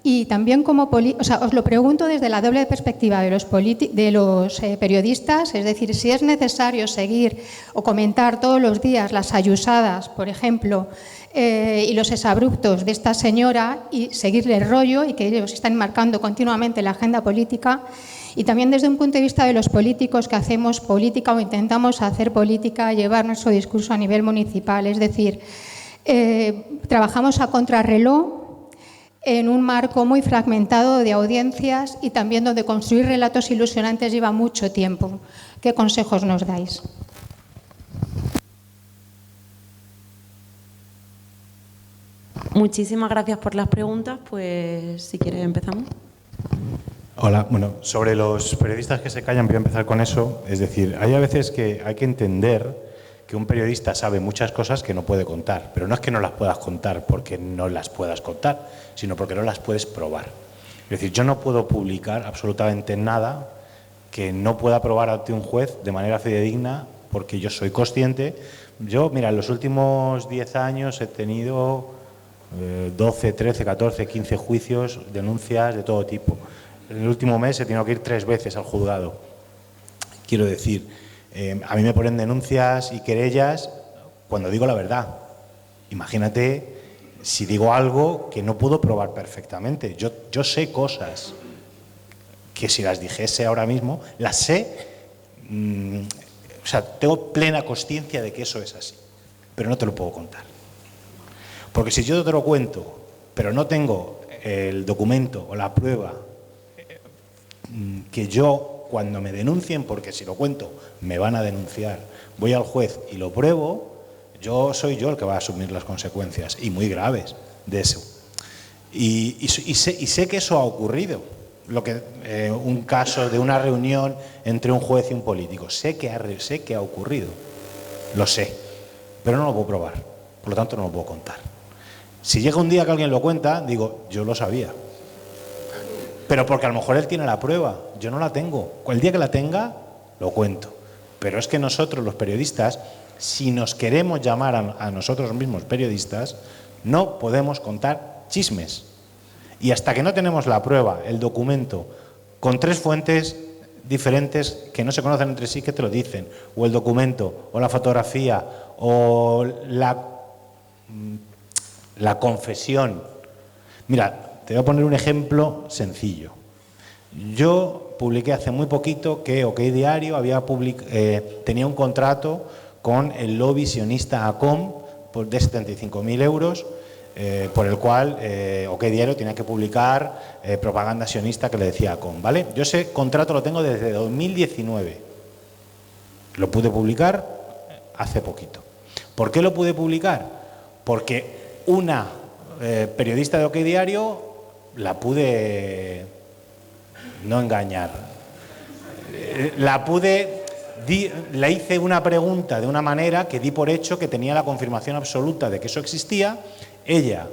Y también os lo pregunto desde la doble perspectiva de los periodistas, es decir, si es necesario seguir o comentar todos los días las ayusadas, por ejemplo, y los exabruptos de esta señora y seguirle el rollo y que ellos están marcando continuamente la agenda política, y también desde un punto de vista de los políticos que hacemos política o intentamos hacer política, llevar nuestro discurso a nivel municipal, es decir, trabajamos a contrarreloj en un marco muy fragmentado de audiencias y también donde construir relatos ilusionantes lleva mucho tiempo. ¿Qué consejos nos dais? Muchísimas gracias por las preguntas. Pues si quieres empezamos. Hola, bueno, sobre los periodistas que se callan, voy a empezar con eso. Es decir, hay a veces que hay que entender que un periodista sabe muchas cosas que no puede contar, pero no es que no las puedas contar porque no las puedas contar, sino porque no las puedes probar. Es decir, yo no puedo publicar absolutamente nada que no pueda probar ante un juez de manera fidedigna, porque yo soy consciente. Yo, mira, en los últimos 10 años he tenido 12, 13, 14, 15 juicios, denuncias de todo tipo. En el último mes he tenido que ir 3 veces al juzgado. Quiero decir, a mí me ponen denuncias y querellas cuando digo la verdad. Imagínate si digo algo que no puedo probar perfectamente. Yo sé cosas que si las dijese ahora mismo, las sé, o sea, tengo plena consciencia de que eso es así, pero no te lo puedo contar. Porque si yo te lo cuento, pero no tengo el documento o la prueba que yo, cuando me denuncien, porque si lo cuento me van a denunciar, voy al juez y lo pruebo, soy yo el que va a asumir las consecuencias, y muy graves, de eso. Y sé que eso ha ocurrido, un caso de una reunión entre un juez y un político. Sé que ha ocurrido, lo sé, pero no lo puedo probar, por lo tanto no lo puedo contar. Si llega un día que alguien lo cuenta, digo, yo lo sabía. Pero porque a lo mejor él tiene la prueba, yo no la tengo. El día que la tenga, lo cuento. Pero es que nosotros, los periodistas, si nos queremos llamar a nosotros mismos periodistas, no podemos contar chismes. Y hasta que no tenemos la prueba, el documento, con 3 fuentes diferentes que no se conocen entre sí, que te lo dicen, o el documento, o la fotografía, o la confesión. Mira, te voy a poner un ejemplo sencillo. Yo publiqué hace muy poquito que OK Diario tenía un contrato con el lobby sionista ACOM de 75.000 euros, por el cual OK Diario tenía que publicar propaganda sionista que le decía ACOM, ¿vale? Yo ese contrato lo tengo desde 2019. Lo pude publicar hace poquito. ¿Por qué lo pude publicar? Porque una periodista de OK Diario la pude no engañar. Le hice una pregunta de una manera que di por hecho que tenía la confirmación absoluta de que eso existía. Ella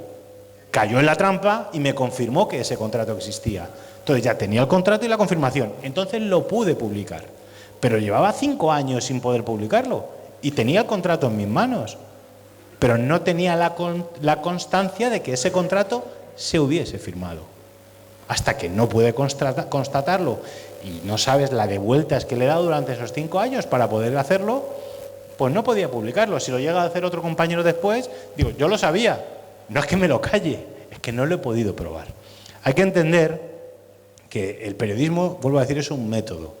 cayó en la trampa y me confirmó que ese contrato existía. Entonces ya tenía el contrato y la confirmación, entonces lo pude publicar. Pero llevaba 5 años sin poder publicarlo y tenía el contrato en mis manos, pero no tenía la constancia de que ese contrato se hubiese firmado. Hasta que no pude constatarlo y no sabes la de vueltas que le he dado durante esos 5 años para poder hacerlo, pues no podía publicarlo. Si lo llega a hacer otro compañero después, digo, yo lo sabía, no es que me lo calle, es que no lo he podido probar. Hay que entender que el periodismo, vuelvo a decir, es un método.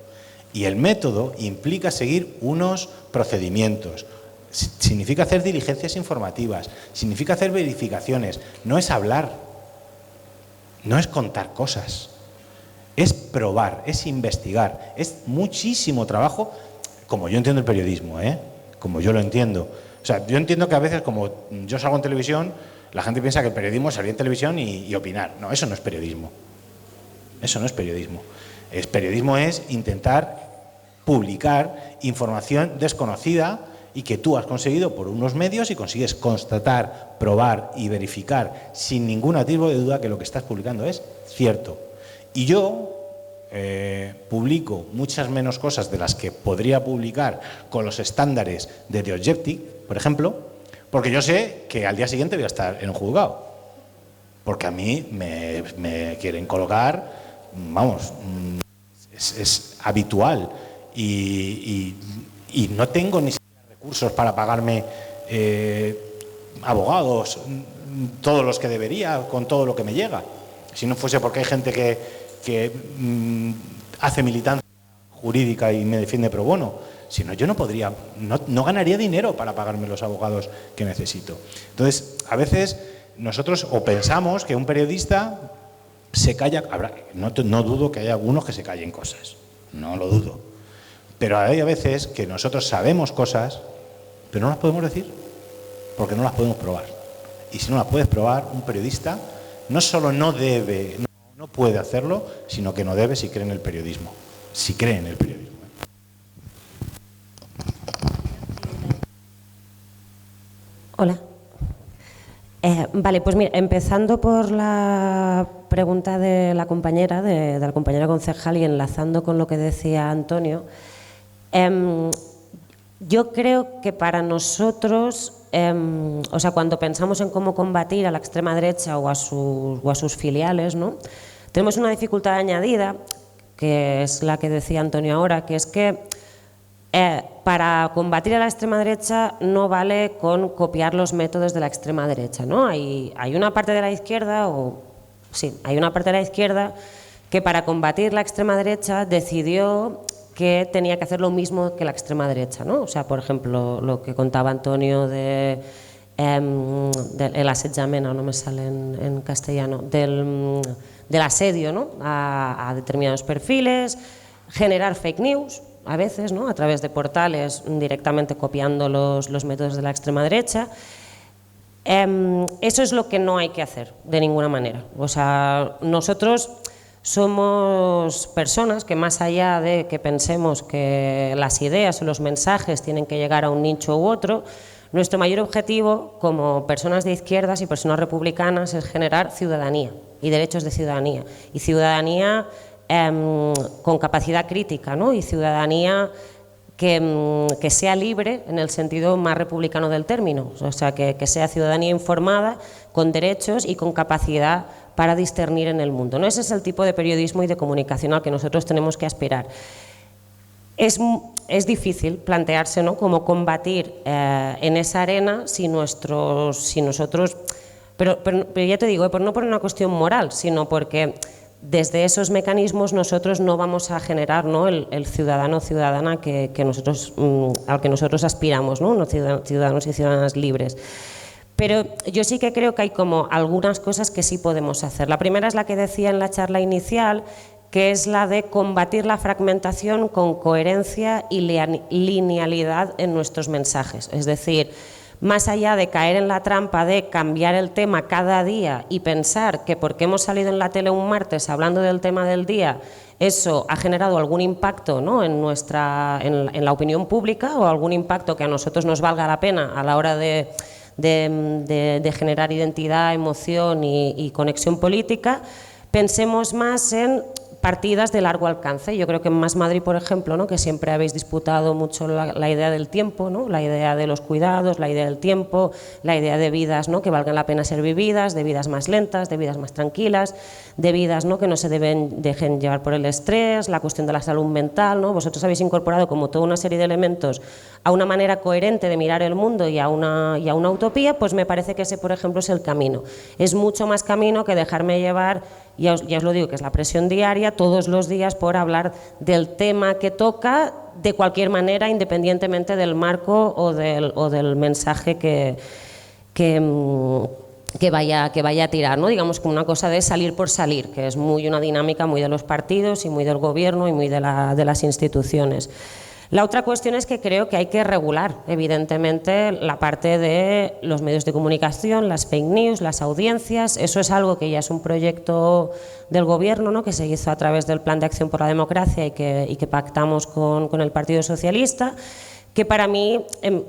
Y el método implica seguir unos procedimientos. Significa hacer diligencias informativas, significa hacer verificaciones. No es hablar, no es contar cosas. Es probar, es investigar. Es muchísimo trabajo, como yo entiendo el periodismo, como yo lo entiendo. O sea, yo entiendo que a veces, como yo salgo en televisión, la gente piensa que el periodismo es salir en televisión y opinar. No, eso no es periodismo. Eso no es periodismo. Periodismo es intentar publicar información desconocida y que tú has conseguido por unos medios y consigues constatar, probar y verificar sin ningún atisbo de duda que lo que estás publicando es cierto. Y yo publico muchas menos cosas de las que podría publicar con los estándares de The Objective, por ejemplo, porque yo sé que al día siguiente voy a estar en un juzgado. Porque a mí me quieren colocar, vamos, es habitual y no tengo ni siquiera recursos para pagarme abogados, todos los que debería, con todo lo que me llega. Si no fuese porque hay gente que hace militancia jurídica y me defiende pro bono, si no, yo no podría, no ganaría dinero para pagarme los abogados que necesito. Entonces, a veces nosotros o pensamos que un periodista se calla, no dudo que haya algunos que se callen cosas, no lo dudo, pero hay a veces que nosotros sabemos cosas, pero no las podemos decir, porque no las podemos probar. Y si no las puedes probar, un periodista no solo no debe, no puede hacerlo, sino que no debe si cree en el periodismo, si cree en el periodismo. Hola. Vale, pues mira, empezando por la pregunta de la compañera, de la compañera concejal y enlazando con lo que decía Antonio, yo creo que para nosotros, o sea, cuando pensamos en cómo combatir a la extrema derecha o a sus filiales, ¿no?, tenemos una dificultad añadida, que es la que decía Antonio ahora, que es que para combatir a la extrema derecha no vale con copiar los métodos de la extrema derecha, ¿no? Hay una parte de la izquierda, hay una parte de la izquierda que para combatir la extrema derecha decidió que tenía que hacer lo mismo que la extrema derecha, ¿no? O sea, por ejemplo, lo que contaba Antonio del assetjament, no me sale en castellano, del asedio, ¿no?, a determinados perfiles, generar fake news, a veces, ¿no?, a través de portales directamente copiando los métodos de la extrema derecha. Eso es lo que no hay que hacer de ninguna manera. O sea, nosotros somos personas que, más allá de que pensemos que las ideas o los mensajes tienen que llegar a un nicho u otro, nuestro mayor objetivo como personas de izquierdas y personas republicanas es generar ciudadanía y derechos de ciudadanía. Y ciudadanía con capacidad crítica, ¿no?, y ciudadanía que sea libre en el sentido más republicano del término, o sea, que sea ciudadanía informada, con derechos y con capacidad para discernir en el mundo, ¿no? Ese es el tipo de periodismo y de comunicación al que nosotros tenemos que aspirar. Es difícil plantearse, ¿no?, cómo combatir en esa arena si nosotros, pero ya te digo, no por una cuestión moral, sino porque desde esos mecanismos nosotros no vamos a generar, ¿no?, el ciudadano o ciudadana al que nosotros aspiramos, ¿no?, unos ciudadanos y ciudadanas libres. Pero yo sí que creo que hay como algunas cosas que sí podemos hacer. La primera es la que decía en la charla inicial, que es la de combatir la fragmentación con coherencia y linealidad en nuestros mensajes. Es decir, más allá de caer en la trampa de cambiar el tema cada día y pensar que porque hemos salido en la tele un martes hablando del tema del día, eso ha generado algún impacto, ¿no?, en la opinión pública, o algún impacto que a nosotros nos valga la pena a la hora de de generar identidad, emoción y conexión política, pensemos más en partidas de largo alcance. Yo creo que en Más Madrid, por ejemplo, ¿no?, que siempre habéis disputado mucho la idea del tiempo, ¿no?, la idea de los cuidados, la idea del tiempo, la idea de vidas, ¿no?, que valgan la pena ser vividas, de vidas más lentas, de vidas más tranquilas, de vidas, ¿no?, que no se dejen llevar por el estrés, la cuestión de la salud mental, ¿no? Vosotros habéis incorporado como toda una serie de elementos a una manera coherente de mirar el mundo y a una utopía, pues me parece que ese, por ejemplo, es el camino. Es mucho más camino que dejarme llevar, ya os lo digo, que es la presión diaria, todos los días, por hablar del tema que toca de cualquier manera, independientemente del marco o del mensaje que vaya a tirar, ¿no? Digamos como una cosa de salir por salir, que es muy una dinámica muy de los partidos y muy del gobierno y muy de las instituciones. La otra cuestión es que creo que hay que regular, evidentemente, la parte de los medios de comunicación, las fake news, las audiencias. Eso es algo que ya es un proyecto del Gobierno, ¿no?, que se hizo a través del Plan de Acción por la Democracia y que pactamos con el Partido Socialista, que para mí,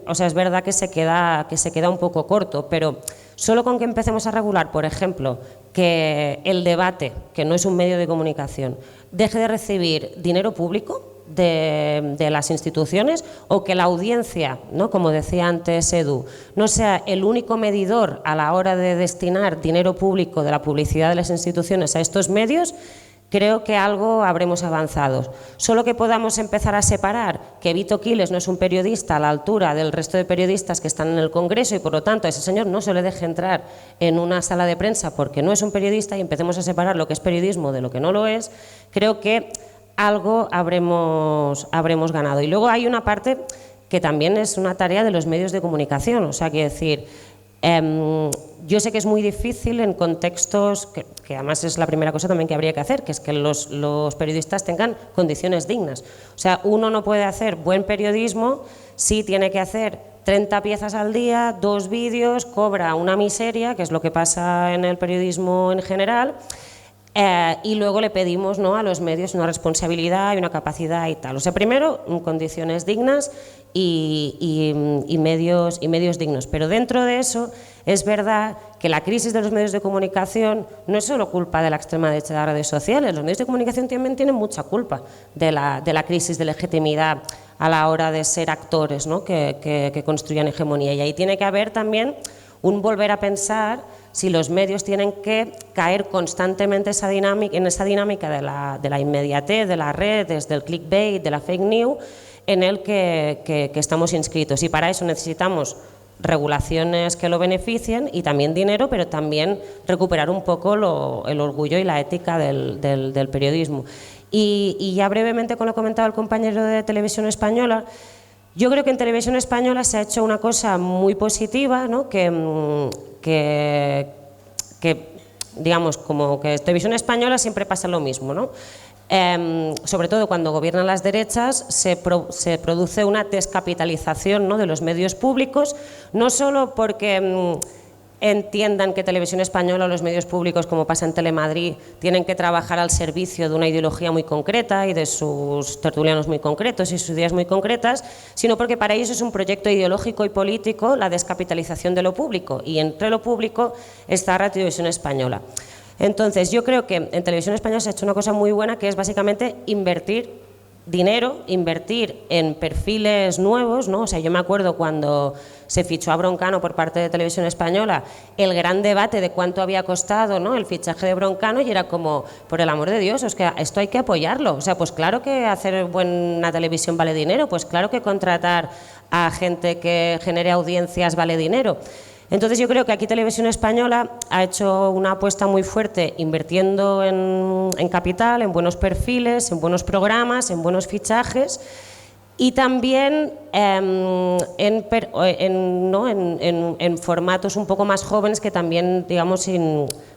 o sea, es verdad que se queda un poco corto, pero solo con que empecemos a regular, por ejemplo, que el debate, que no es un medio de comunicación, deje de recibir dinero público de las instituciones, o que la audiencia, ¿no?, como decía antes Edu, no sea el único medidor a la hora de destinar dinero público de la publicidad de las instituciones a estos medios, creo que algo habremos avanzado. Solo que podamos empezar a separar que Vito Quiles no es un periodista a la altura del resto de periodistas que están en el Congreso y por lo tanto a ese señor no se le deje entrar en una sala de prensa porque no es un periodista, y empecemos a separar lo que es periodismo de lo que no lo es, creo que algo habremos ganado. Y luego hay una parte que también es una tarea de los medios de comunicación, o sea, quiero decir, yo sé que es muy difícil en contextos, que además es la primera cosa también que habría que hacer, que es que los periodistas tengan condiciones dignas. O sea, uno no puede hacer buen periodismo si tiene que hacer 30 piezas al día, 2 vídeos, cobra una miseria, que es lo que pasa en el periodismo en general, y luego le pedimos, ¿no?, a los medios una responsabilidad y una capacidad y tal. O sea, primero, condiciones dignas y medios dignos. Pero dentro de eso, es verdad que la crisis de los medios de comunicación no es solo culpa de la extrema derecha de las redes sociales. Los medios de comunicación también tienen mucha culpa de la crisis de legitimidad a la hora de ser actores, ¿no?, que construyan hegemonía. Y ahí tiene que haber también un volver a pensar si los medios tienen que caer constantemente en esa dinámica de la inmediatez, de las redes, del clickbait, de la fake news, en el que estamos inscritos. Y para eso necesitamos regulaciones que lo beneficien y también dinero, pero también recuperar un poco el orgullo y la ética del periodismo. Y ya brevemente, con lo que comentaba el compañero de Televisión Española, yo creo que en Televisión Española se ha hecho una cosa muy positiva, ¿no?, que digamos, como que en Televisión Española siempre pasa lo mismo, ¿no? Sobre todo cuando gobiernan las derechas, se produce una descapitalización, ¿no?, de los medios públicos, no solo porque entiendan que Televisión Española o los medios públicos, como pasa en Telemadrid, tienen que trabajar al servicio de una ideología muy concreta y de sus tertulianos muy concretos y sus ideas muy concretas, sino porque para ellos es un proyecto ideológico y político la descapitalización de lo público, y entre lo público está Radio Televisión Española. Entonces, yo creo que en Televisión Española se ha hecho una cosa muy buena, que es básicamente invertir dinero, invertir en perfiles nuevos, ¿no? O sea, yo me acuerdo cuando se fichó a Broncano por parte de Televisión Española, el gran debate de cuánto había costado, ¿no?, el fichaje de Broncano, y era como, por el amor de Dios, es que esto hay que apoyarlo. O sea, pues claro que hacer buena televisión vale dinero, pues claro que contratar a gente que genere audiencias vale dinero. Entonces yo creo que aquí Televisión Española ha hecho una apuesta muy fuerte invirtiendo en capital, en buenos perfiles, en buenos programas, en buenos fichajes, y también en formatos un poco más jóvenes, que también, digamos,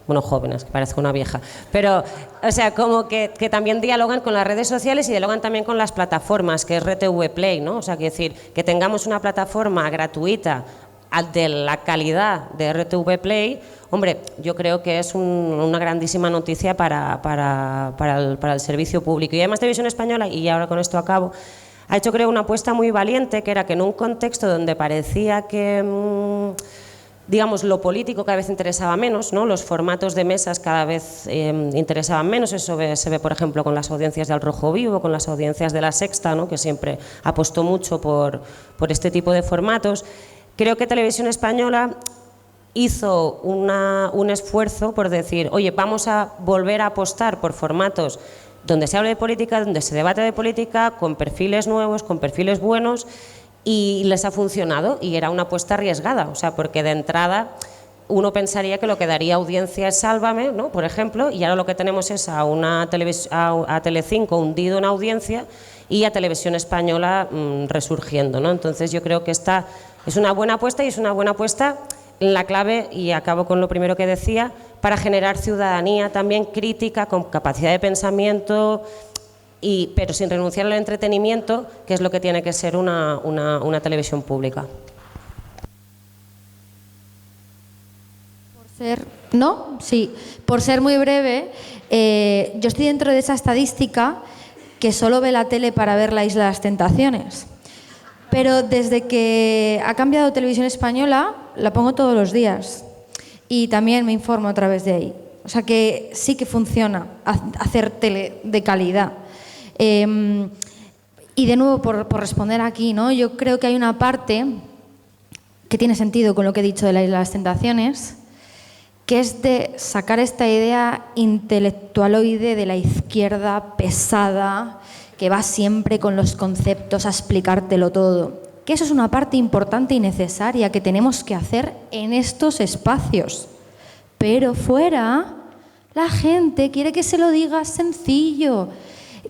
bueno, jóvenes, que parezco una vieja, pero, o sea, como que también dialogan con las redes sociales y dialogan también con las plataformas, que es RTV Play, ¿no? O sea, quiero decir, que tengamos una plataforma gratuita de la calidad de RTV Play, hombre, yo creo que es una grandísima noticia para el servicio público. Y además Televisión Española, y ahora con esto acabo, ha hecho, creo, una apuesta muy valiente, que era que en un contexto donde parecía que digamos, lo político cada vez interesaba menos, ¿no? Los formatos de mesas cada vez interesaban menos. Eso se ve, por ejemplo, con las audiencias de Al Rojo Vivo, con las audiencias de La Sexta, ¿no? Que siempre apostó mucho por este tipo de formatos. Creo que Televisión Española hizo un esfuerzo por decir, oye, vamos a volver a apostar por formatos donde se hable de política, donde se debate de política, con perfiles nuevos, con perfiles buenos, y les ha funcionado, y era una apuesta arriesgada, o sea, porque de entrada uno pensaría que lo que daría audiencia es Sálvame, ¿no? Por ejemplo, y ahora lo que tenemos es a Telecinco hundido en audiencia y a Televisión Española resurgiendo, ¿no? Entonces yo creo que esta es una buena apuesta, y es una buena apuesta en la clave, y acabo con lo primero que decía, para generar ciudadanía también crítica, con capacidad de pensamiento, pero sin renunciar al entretenimiento, que es lo que tiene que ser una televisión pública. Por ser muy breve, yo estoy dentro de esa estadística que solo ve la tele para ver La Isla de las Tentaciones. Pero desde que ha cambiado Televisión Española, la pongo todos los días y también me informo a través de ahí. O sea que sí que funciona hacer tele de calidad. Y de nuevo, por responder aquí, ¿no? Yo creo que hay una parte que tiene sentido con lo que he dicho de La Isla de las Tentaciones, que es de sacar esta idea intelectualoide de la izquierda pesada, que va siempre con los conceptos a explicártelo todo. Que eso es una parte importante y necesaria que tenemos que hacer en estos espacios. Pero fuera, la gente quiere que se lo digas sencillo,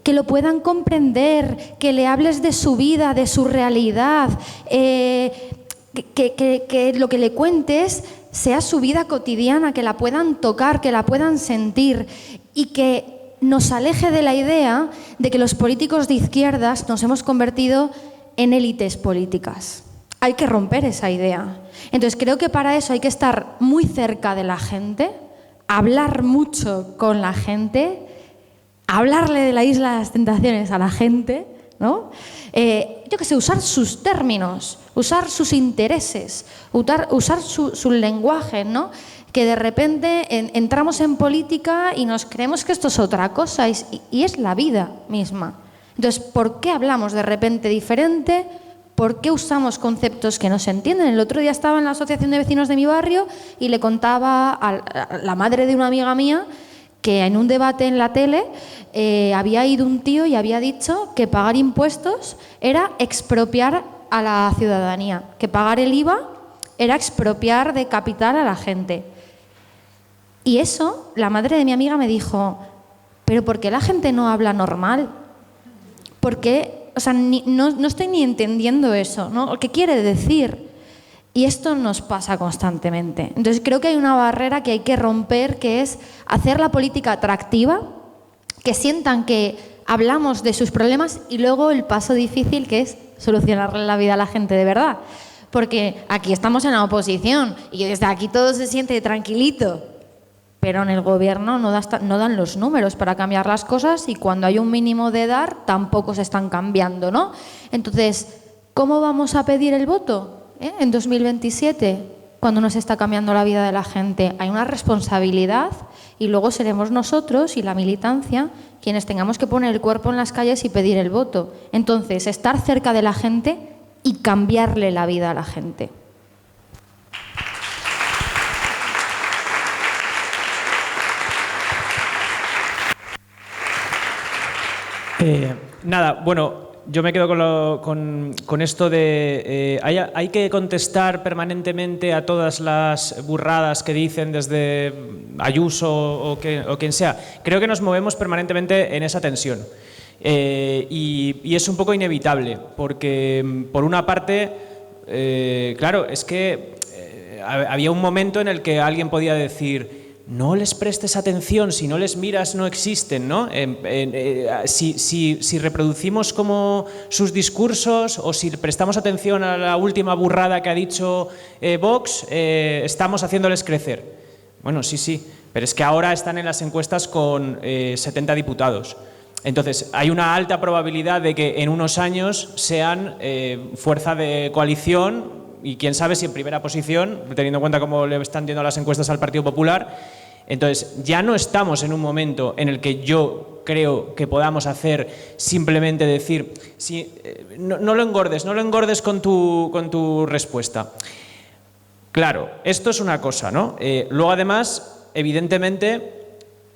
que lo puedan comprender, que le hables de su vida, de su realidad, que lo que le cuentes sea su vida cotidiana, que la puedan tocar, que la puedan sentir, y que nos aleje de la idea de que los políticos de izquierdas nos hemos convertido en élites políticas. Hay que romper esa idea. Entonces creo que para eso hay que estar muy cerca de la gente, hablar mucho con la gente, hablarle de La Isla de las Tentaciones a la gente, ¿no? Yo qué sé, usar sus términos, usar sus intereses, usar su lenguaje, ¿no? Que de repente entramos en política y nos creemos que esto es otra cosa, y es la vida misma. Entonces, ¿por qué hablamos de repente diferente? ¿Por qué usamos conceptos que no se entienden? El otro día estaba en la asociación de vecinos de mi barrio y le contaba a la madre de una amiga mía que en un debate en la tele había ido un tío y había dicho que pagar impuestos era expropiar a la ciudadanía, que pagar el IVA era expropiar de capital a la gente. Y eso, la madre de mi amiga me dijo, ¿pero por qué la gente no habla normal? ¿Por qué? O sea, no estoy ni entendiendo eso, ¿no? ¿Qué quiere decir? Y esto nos pasa constantemente. Entonces creo que hay una barrera que hay que romper, que es hacer la política atractiva, que sientan que hablamos de sus problemas, y luego el paso difícil, que es solucionarle la vida a la gente de verdad. Porque aquí estamos en la oposición y desde aquí todo se siente tranquilito, pero en el gobierno no dan los números para cambiar las cosas, y cuando hay un mínimo de dar tampoco se están cambiando, ¿no? Entonces, ¿cómo vamos a pedir el voto en 2027 cuando no se está cambiando la vida de la gente? Hay una responsabilidad, y luego seremos nosotros y la militancia quienes tengamos que poner el cuerpo en las calles y pedir el voto. Entonces, estar cerca de la gente y cambiarle la vida a la gente. Nada, bueno, yo me quedo con esto de hay que contestar permanentemente a todas las burradas que dicen desde Ayuso o quien sea. Creo que nos movemos permanentemente en esa tensión. Y es un poco inevitable, porque por una parte, claro, es que había un momento en el que alguien podía decir: no les prestes atención, si no les miras no existen, ¿no? Si reproducimos como sus discursos, o si prestamos atención a la última burrada que ha dicho Vox, estamos haciéndoles crecer. Bueno, sí, pero es que ahora están en las encuestas con 70 diputados. Entonces, hay una alta probabilidad de que en unos años sean fuerza de coalición y quién sabe si en primera posición, teniendo en cuenta cómo le están yendo las encuestas al Partido Popular. Entonces, ya no estamos en un momento en el que yo creo que podamos hacer simplemente decir, no lo engordes con tu respuesta. Claro, esto es una cosa, ¿no? Luego, además, evidentemente,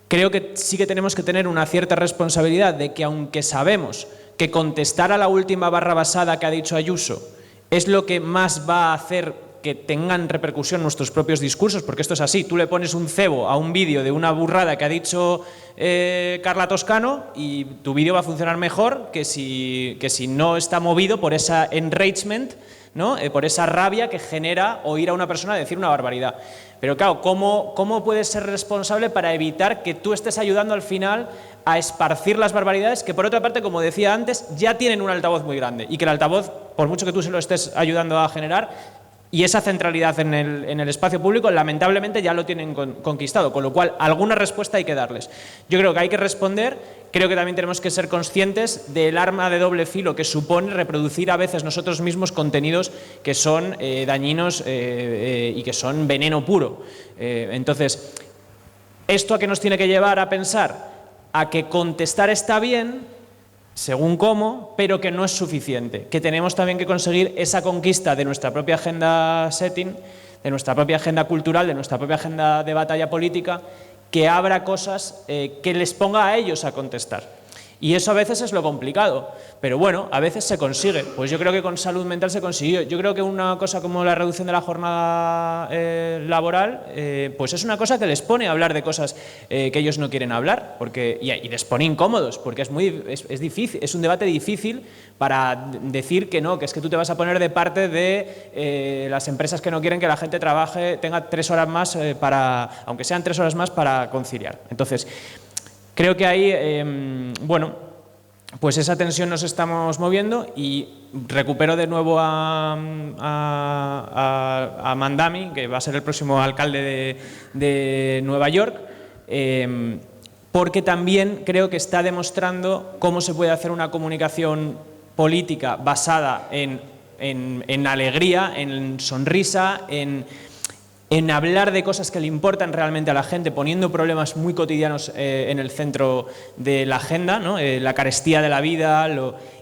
creo que sí que tenemos que tener una cierta responsabilidad de que, aunque sabemos que contestar a la última barra basada que ha dicho Ayuso es lo que más va a hacer que tengan repercusión nuestros propios discursos, porque esto es así, tú le pones un cebo a un vídeo de una burrada que ha dicho Carla Toscano y tu vídeo va a funcionar mejor que si no está movido por esa enragement, ¿no? Por esa rabia que genera oír a una persona decir una barbaridad. Pero claro, ¿cómo puedes ser responsable para evitar que tú estés ayudando al final a esparcir las barbaridades que, por otra parte, como decía antes, ya tienen un altavoz muy grande y que el altavoz, por mucho que tú se lo estés ayudando a generar, y esa centralidad en el espacio público, lamentablemente ya lo tienen conquistado, con lo cual alguna respuesta hay que darles. Yo creo que hay que responder, creo que también tenemos que ser conscientes del arma de doble filo que supone reproducir a veces nosotros mismos contenidos que son dañinos y que son veneno puro. Entonces, ¿esto a qué nos tiene que llevar a pensar? A que contestar está bien, según cómo, pero que no es suficiente, que tenemos también que conseguir esa conquista de nuestra propia agenda setting, de nuestra propia agenda cultural, de nuestra propia agenda de batalla política, que abra cosas que les ponga a ellos a contestar. Y eso a veces es lo complicado, pero bueno, a veces se consigue. Pues yo creo que con salud mental se consiguió. Yo creo que una cosa como la reducción de la jornada laboral, pues es una cosa que les pone a hablar de cosas que ellos no quieren hablar, y les pone incómodos, porque es difícil, es un debate difícil para decir que no, que es que tú te vas a poner de parte de las empresas que no quieren que la gente trabaje, tenga 3 horas más aunque sean 3 horas más para conciliar. Entonces, creo que ahí, bueno, pues esa tensión nos estamos moviendo y recupero de nuevo a Mandami, que va a ser el próximo alcalde de Nueva York, porque también creo que está demostrando cómo se puede hacer una comunicación política basada en alegría, en sonrisa, en hablar de cosas que le importan realmente a la gente, poniendo problemas muy cotidianos en el centro de la agenda, ¿no? La carestía de la vida,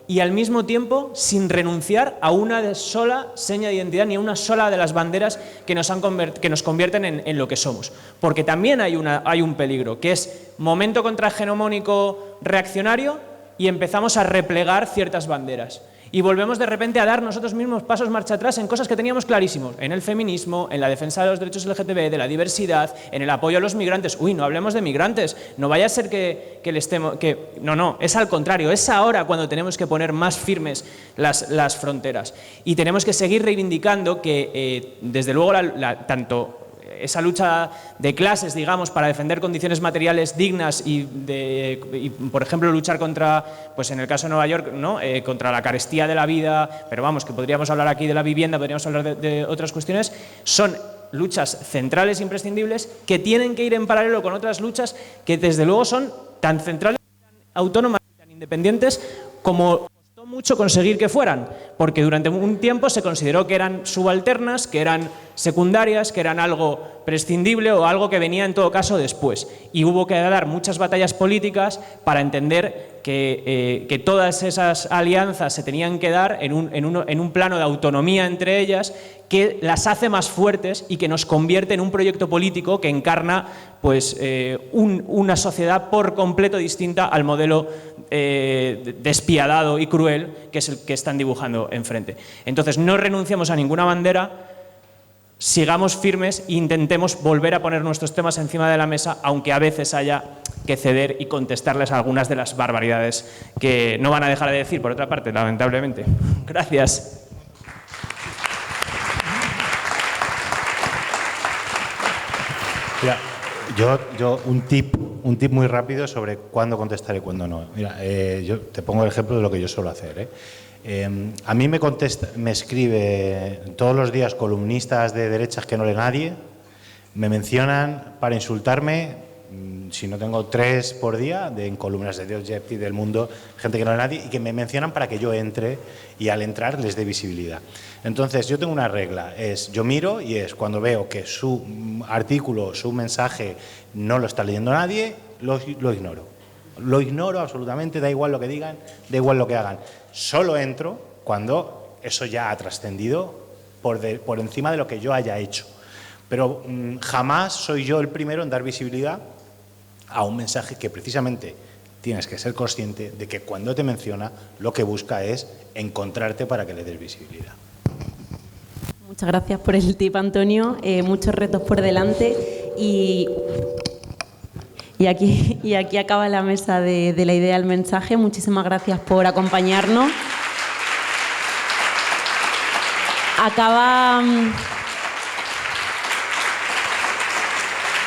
y al mismo tiempo sin renunciar a una sola seña de identidad ni a una sola de las banderas que nos convierten en lo que somos. Porque también hay un peligro, que es momento contrahegemónico reaccionario y empezamos a replegar ciertas banderas. Y volvemos de repente a dar nosotros mismos pasos marcha atrás en cosas que teníamos clarísimos, en el feminismo, en la defensa de los derechos LGTB, de la diversidad, en el apoyo a los migrantes. Uy, no hablemos de migrantes, no vaya a ser que No, es al contrario, es ahora cuando tenemos que poner más firmes las fronteras. Y tenemos que seguir reivindicando que, desde luego, tanto esa lucha de clases, digamos, para defender condiciones materiales dignas y por ejemplo, luchar contra, pues en el caso de Nueva York, ¿no? Contra la carestía de la vida, pero vamos, que podríamos hablar aquí de la vivienda, podríamos hablar de otras cuestiones, son luchas centrales e imprescindibles que tienen que ir en paralelo con otras luchas que desde luego son tan centrales, tan autónomas y tan independientes como costó mucho conseguir que fueran, porque durante un tiempo se consideró que eran subalternas, que eran secundarias, que eran algo prescindible o algo que venía en todo caso después. Y hubo que dar muchas batallas políticas para entender que todas esas alianzas se tenían que dar en un plano de autonomía entre ellas que las hace más fuertes y que nos convierte en un proyecto político que encarna pues, una sociedad por completo distinta al modelo despiadado y cruel que es el que están dibujando enfrente. Entonces, no renunciamos a ninguna bandera, sigamos firmes e intentemos volver a poner nuestros temas encima de la mesa, aunque a veces haya que ceder y contestarles a algunas de las barbaridades que no van a dejar de decir, por otra parte, lamentablemente. Gracias. Mira, yo un tip muy rápido sobre cuándo contestar y cuándo no. Mira, yo te pongo el ejemplo de lo que yo suelo hacer, a mí me escribe todos los días columnistas de derechas que no lee nadie, me mencionan para insultarme si no tengo 3 por día, en columnas de Dios, Jeopardy, del Mundo, gente que no es nadie, y que me mencionan para que yo entre y al entrar les dé visibilidad. Entonces, yo tengo una regla, yo miro y cuando veo que su artículo, su mensaje no lo está leyendo nadie, lo ignoro. Lo ignoro absolutamente, da igual lo que digan, da igual lo que hagan. Solo entro cuando eso ya ha trascendido por encima de lo que yo haya hecho. Pero jamás soy yo el primero en dar visibilidad a un mensaje que precisamente tienes que ser consciente de que cuando te menciona lo que busca es encontrarte para que le des visibilidad. Muchas gracias por el tip, Antonio. Muchos retos por delante y aquí acaba la mesa de la idea del mensaje. Muchísimas gracias por acompañarnos. Acaba